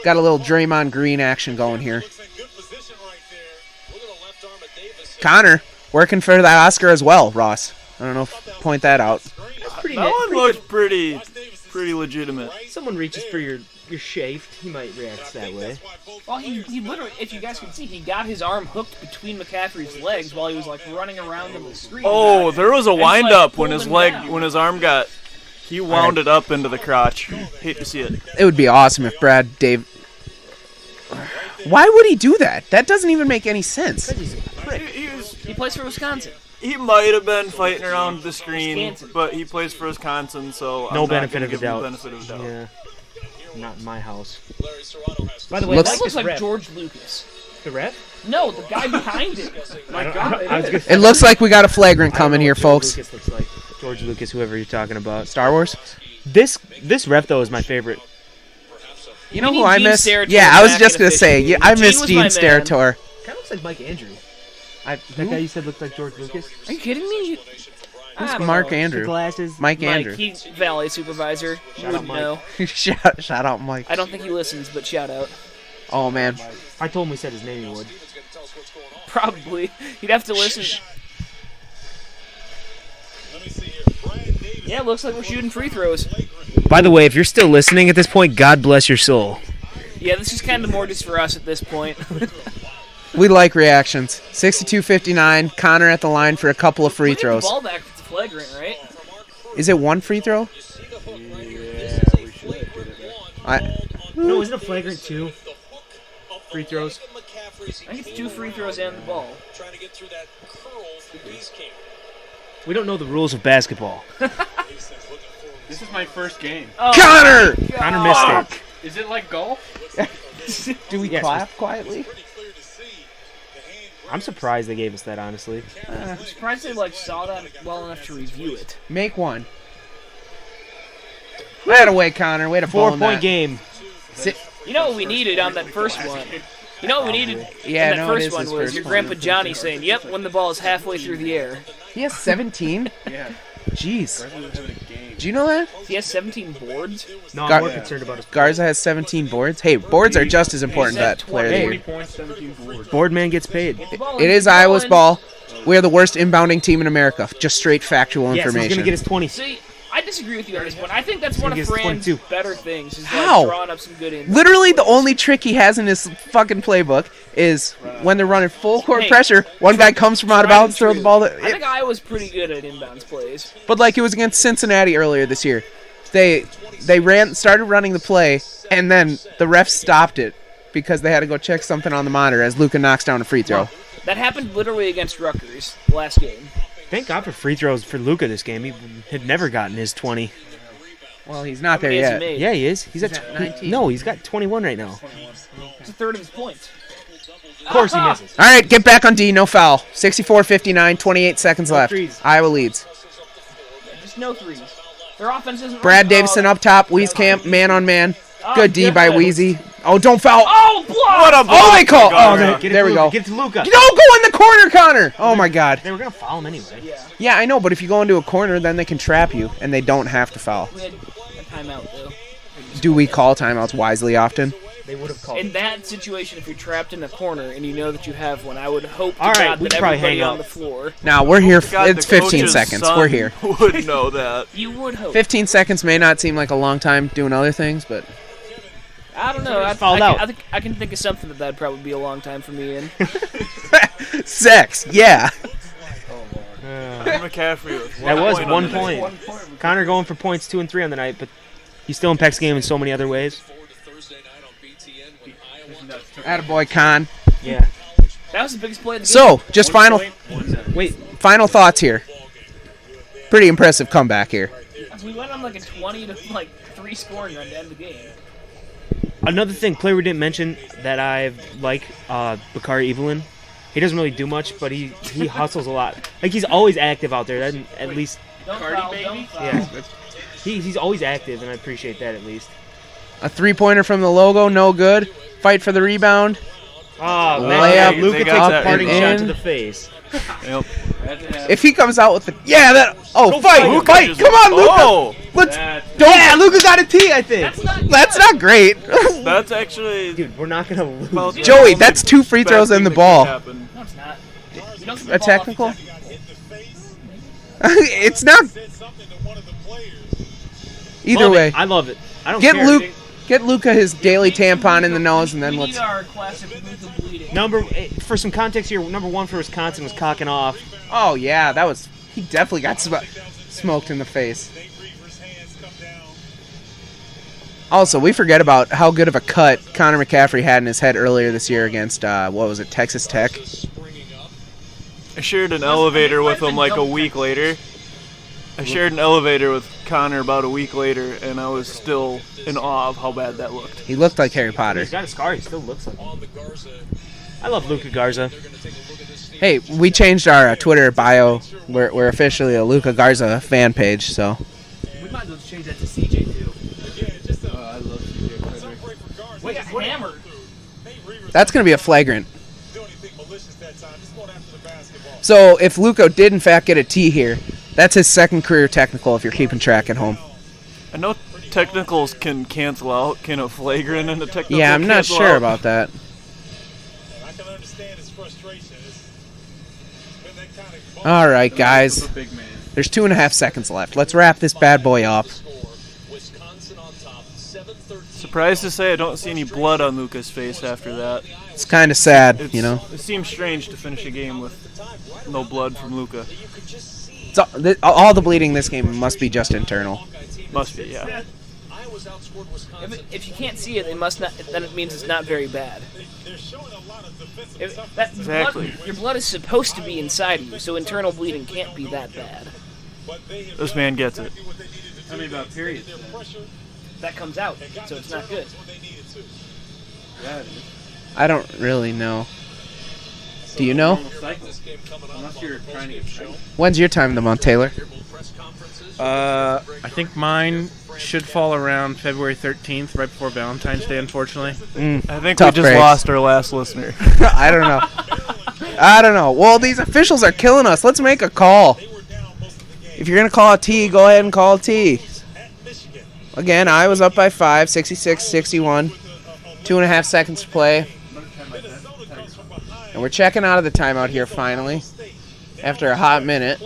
Got a little Draymond Green action going here. Connor, working for that Oscar as well, Ross. I don't know if point that out. Pretty That one looked pretty legitimate. Someone reaches for your shaft, he might react that way. Well, he literally, if you guys can see, he got his arm hooked between McCaffrey's legs while he was like running around in the street. Oh, there was a And, wind like, up when pulled his him leg, down. when his arm got, he wound it up into the crotch. Hate to see it. It would be awesome if Brad Dave. Why would he do that? That doesn't even make any sense. He plays for Wisconsin. He might have been fighting around the screen, Wisconsin. but he plays for Wisconsin, so No I'm benefit not of gonna the give him doubt. benefit of the doubt. Yeah. Not in my house. By the way, Looks- That looks like ref. George Lucas. The ref? No, the guy behind it. I was gonna It looks like we got a flagrant coming here, folks. Lucas looks like George Lucas, whoever you're talking about. Star Wars. This ref though is my favorite. You know We who need I Gene miss? Steratore Yeah, I was back just in gonna say. officiating. Yeah, I Gene miss was Gene my man. Steratore. Kind of looks like Mike Andrew. That guy you said looked like George Lucas. Are you kidding me? I Who's don't Mark know. Andrew? Glasses. Mike Mike, Andrew. he's valet supervisor. You Shout out wouldn't Mike. know. shout out, Mike. I don't think he listens, but shout out. Oh man. I told him we said his name, he would. Probably. He'd have to listen. Yeah, looks like we're shooting free throws. By the way, if you're still listening at this point, God bless your soul. Yeah, this is kind of more just for us at this point. We like reactions. 62-59. Connor at the line for a couple of free We'll get the throws. ball back if it's flagrant, right? Is it one free throw? No, isn't it flagrant 2? Free throws. I think it's 2 free throws and the ball. We don't know the rules of basketball. This is my first game. Oh, Connor! Connor missed it. Is it like golf? Do we Yes, clap quietly? I'm surprised they gave us that, honestly. I'm surprised they saw that well enough to review it. Make one. That away, Connor. Way to ball 4-point game. You know what we needed on that first one? You know what we needed Yeah, in that no, it first is one his was first your one. Grandpa Johnny saying, "Yep, when the ball is halfway through the air." He has 17? Yeah. Jeez. Garza was having a game. Do you know that? He has 17 boards. No, Gar- I'm more concerned about his Garza has 17 boards. Hey, boards are just as important to that player of the 20 year. points, 17 boards. board man gets paid. Get the ball It in, is get the Iowa's in. ball. We are the worst inbounding team in America. Just straight factual Yes, he's information. gonna get his 20. See, I disagree with you on this one. I think that's one of gets Fran's 22. better things. Is How? drawing up some good insights. Literally, the only trick he has in his fucking playbook is when they're running full court Hey, press, one guy comes from out of tried and bounds, throw the true. ball. I think Iowa's pretty good at inbounds plays. But like it was against Cincinnati earlier this year, they started running the play, and then the refs stopped it because they had to go check something on the monitor as Luka knocks down a free throw. That happened literally against Rutgers last game. Thank God for free throws for Luka this game. He had never gotten his 20. Well, he's not there many has he yet. made? Yeah, he is. He's at at 19. No, he's got 21 right now. It's a third of his points. Of course he misses. All right, get back on D. No foul. 64-59, 28 seconds left. threes. Iowa leads. Just no threes. Their offense isn't. Brad Davison up top. Wieskamp, man on man. Good D by good. Wheezy. Oh, don't foul. Oh, block! What a Oh, they call. Oh, Get Get it there to we Luka. go. Get it to Luka. Don't go in the corner, Connor. Oh, my God. They were going to foul him anyway. Yeah, I know, but if you go into a corner, then they can trap you, and they don't have to foul. We had a timeout though. Do we call timeouts wisely often? They would have called In that situation, if you're trapped in a corner and you know that you have one, I would hope to All right, God we that can probably everybody hang on up. the floor. Now, we're here. God, It's the 15 coach's seconds. son We're here. Would know that. You would hope. 15 seconds may not seem like a long time doing other things, but I don't know. Fouled out. I can think of something that'd probably be a long time for me in. sex, yeah. McCaffrey with That was on 1 the night. point. Connor going for points 2 and 3 on the night, but he still impacts the game in so many other ways. Attaboy, Con. Yeah. That was the biggest play of the game. So, just final Wait, final thoughts here. Pretty impressive comeback here. We went on like a 20 to like 3 scoring run to end the game. another thing, player we didn't mention that I like, Bakari Evelyn. He doesn't really do much, but he hustles a lot. Like, he's always active out there. At least, Don't foul, don't foul. yeah. He's always active, and I appreciate that at least. A three-pointer from the logo, no good. Fight for the rebound. Oh, Layup, Luka they takes got a that parting in. shot to the face. Yep. If he comes out with the fight! Luka Fight! just- Come on, Luka! Oh, Let's yeah, Luka got a T, I think. That's not great. that's actually Dude, we're not gonna lose. about Joey, the that's 2 free best throws thing in the that ball. could happen. No, it's not. You don't get the A ball technical? off the It's not. Either Love it. way, I love it. I don't get care. Get Luka his daily tampon in the nose, and then We let's. need our classic Luka bleeding. For some context here, number 1 for Wisconsin was cocking off. Oh yeah, that was. He definitely got smoked in the face. Also, we forget about how good of a cut Connor McCaffrey had in his head earlier this year against what was it, Texas Tech? I shared an elevator with him like a week later. I shared an elevator with Connor about a week later, and I was still in awe of how bad that looked. He looked like Harry Potter. He's got a scar. He still looks like him. I love Luka Garza. Hey, we changed our Twitter bio. We're officially a Luka Garza fan page, so. We might as well change that to CJ too. I love CJ Frederick. We got hammered. That's going to be a flagrant. So if Luka did in fact get a T here, that's his second career technical if you're keeping track at home. I know technicals can cancel out. Can a flagrant and a technical Yeah, I'm not cancel sure out? about that. I can understand his frustration. Been that kind of All right, guys. A big man. There's 2.5 seconds left. Let's wrap this bad boy up. Wisconsin on top, 7-13. Surprised to say I don't see any blood on Luka's face after that. It's kind of sad, It's, you know. It seems strange to finish a game with no blood from Luka. It's all the bleeding in this game must be just internal. Must be, yeah. Iowa's outscored Wisconsin. If you can't see it, it must not. Then it means it's not very bad. They're showing a lot of defensive toughness, Exactly. Your blood is supposed to be inside of you, so internal bleeding can't be that bad. but they have This man gets it. what they needed to I mean, about period. their pressure. That comes out, so it's not good. What they needed to. Yeah, it is. I don't really know. Do you know? Normal cycle. Unless you're trying to get pregnant. When's your time of the month, Taylor? I think mine should fall around February 13th, right before Valentine's Day, unfortunately. I think Tough we just breaks. lost our last listener. I don't know. Well, these officials are killing us. Let's make a call. If you're going to call a T, go ahead and call a T. Again, I was up by 5, 66-61. 2.5 seconds to play. And we're checking out of the timeout here finally. After a hot minute.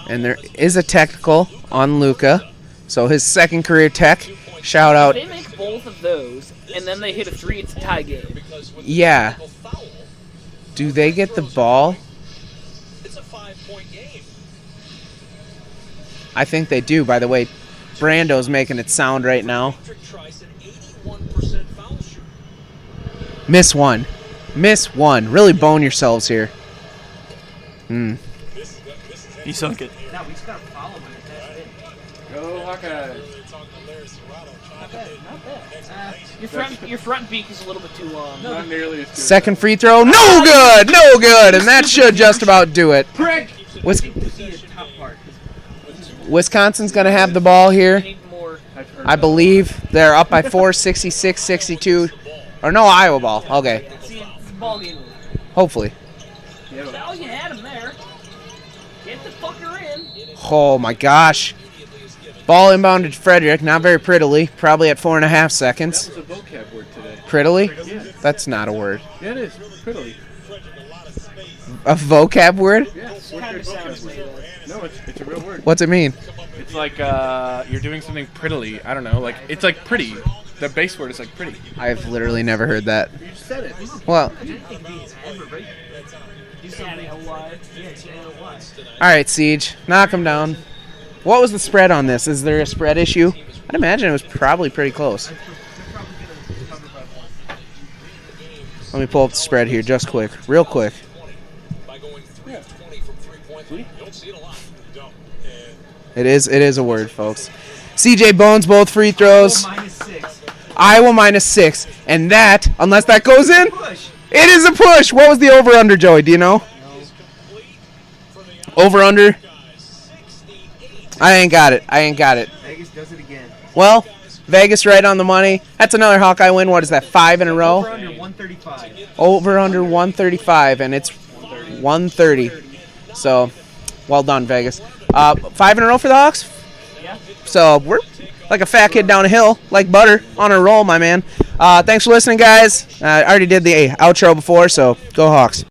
And there is a technical on Luka. So his second career tech. Shout If out. they make both of those, and then they hit a 3, it's a tie game. Yeah. Do they get the ball? It's a 5-point game. I think they do. By the way, Brando's making it sound right now. Patrick Trice, an 81% foul shooter. Miss one. Miss one. Really bone yourselves here. He sunk it. No, we just gotta follow him. That's it. Go Hawkeye. Not bad. Your front beak is a little bit too long. Not nearly as good. Second free throw, no good, no good, and that should just about do it. Prick! Wis- See the top part. Wisconsin's going to have the ball here. Need more. I believe they're up by 4, 66-62. Or no, Iowa ball. Okay, See, it's the ball game. hopefully. Well, you had him there. Get the fucker in. Oh my gosh. Ball inbounded to Frederick, not very prettily, probably at 4.5 seconds. That was a vocab word today. Prettily? Yeah. That's not a word. Yeah, it is. Prettily. A vocab word? Yeah. Kind of sounds like that. No, it's a real word. What's it mean? It's like you're doing something prettily. I don't know. Like it's like pretty. The base word is like pretty. I've literally never heard that. You just said it. Well, You sound L-Y. all right, Siege, knock him down. What was the spread on this? Is there a spread issue? I'd imagine it was probably pretty close. Let me pull up the spread here just quick, real quick. It is a word, folks. CJ Bones, both free throws. -6. Iowa -6. And that, unless that goes in, Push. it is a push. What was the over-under, Joey? Do you know? Over-under? I ain't got it. Vegas does it again. Well, Vegas right on the money. That's another Hawkeye win. What is that, 5 in a row? Over under 135. Over under 135, and it's 130. So, well done, Vegas. 5 in a row for the Hawks? Yeah. So, we're like a fat kid down a hill, like butter, on a roll, my man. Thanks for listening, guys. I already did the outro before, so go Hawks.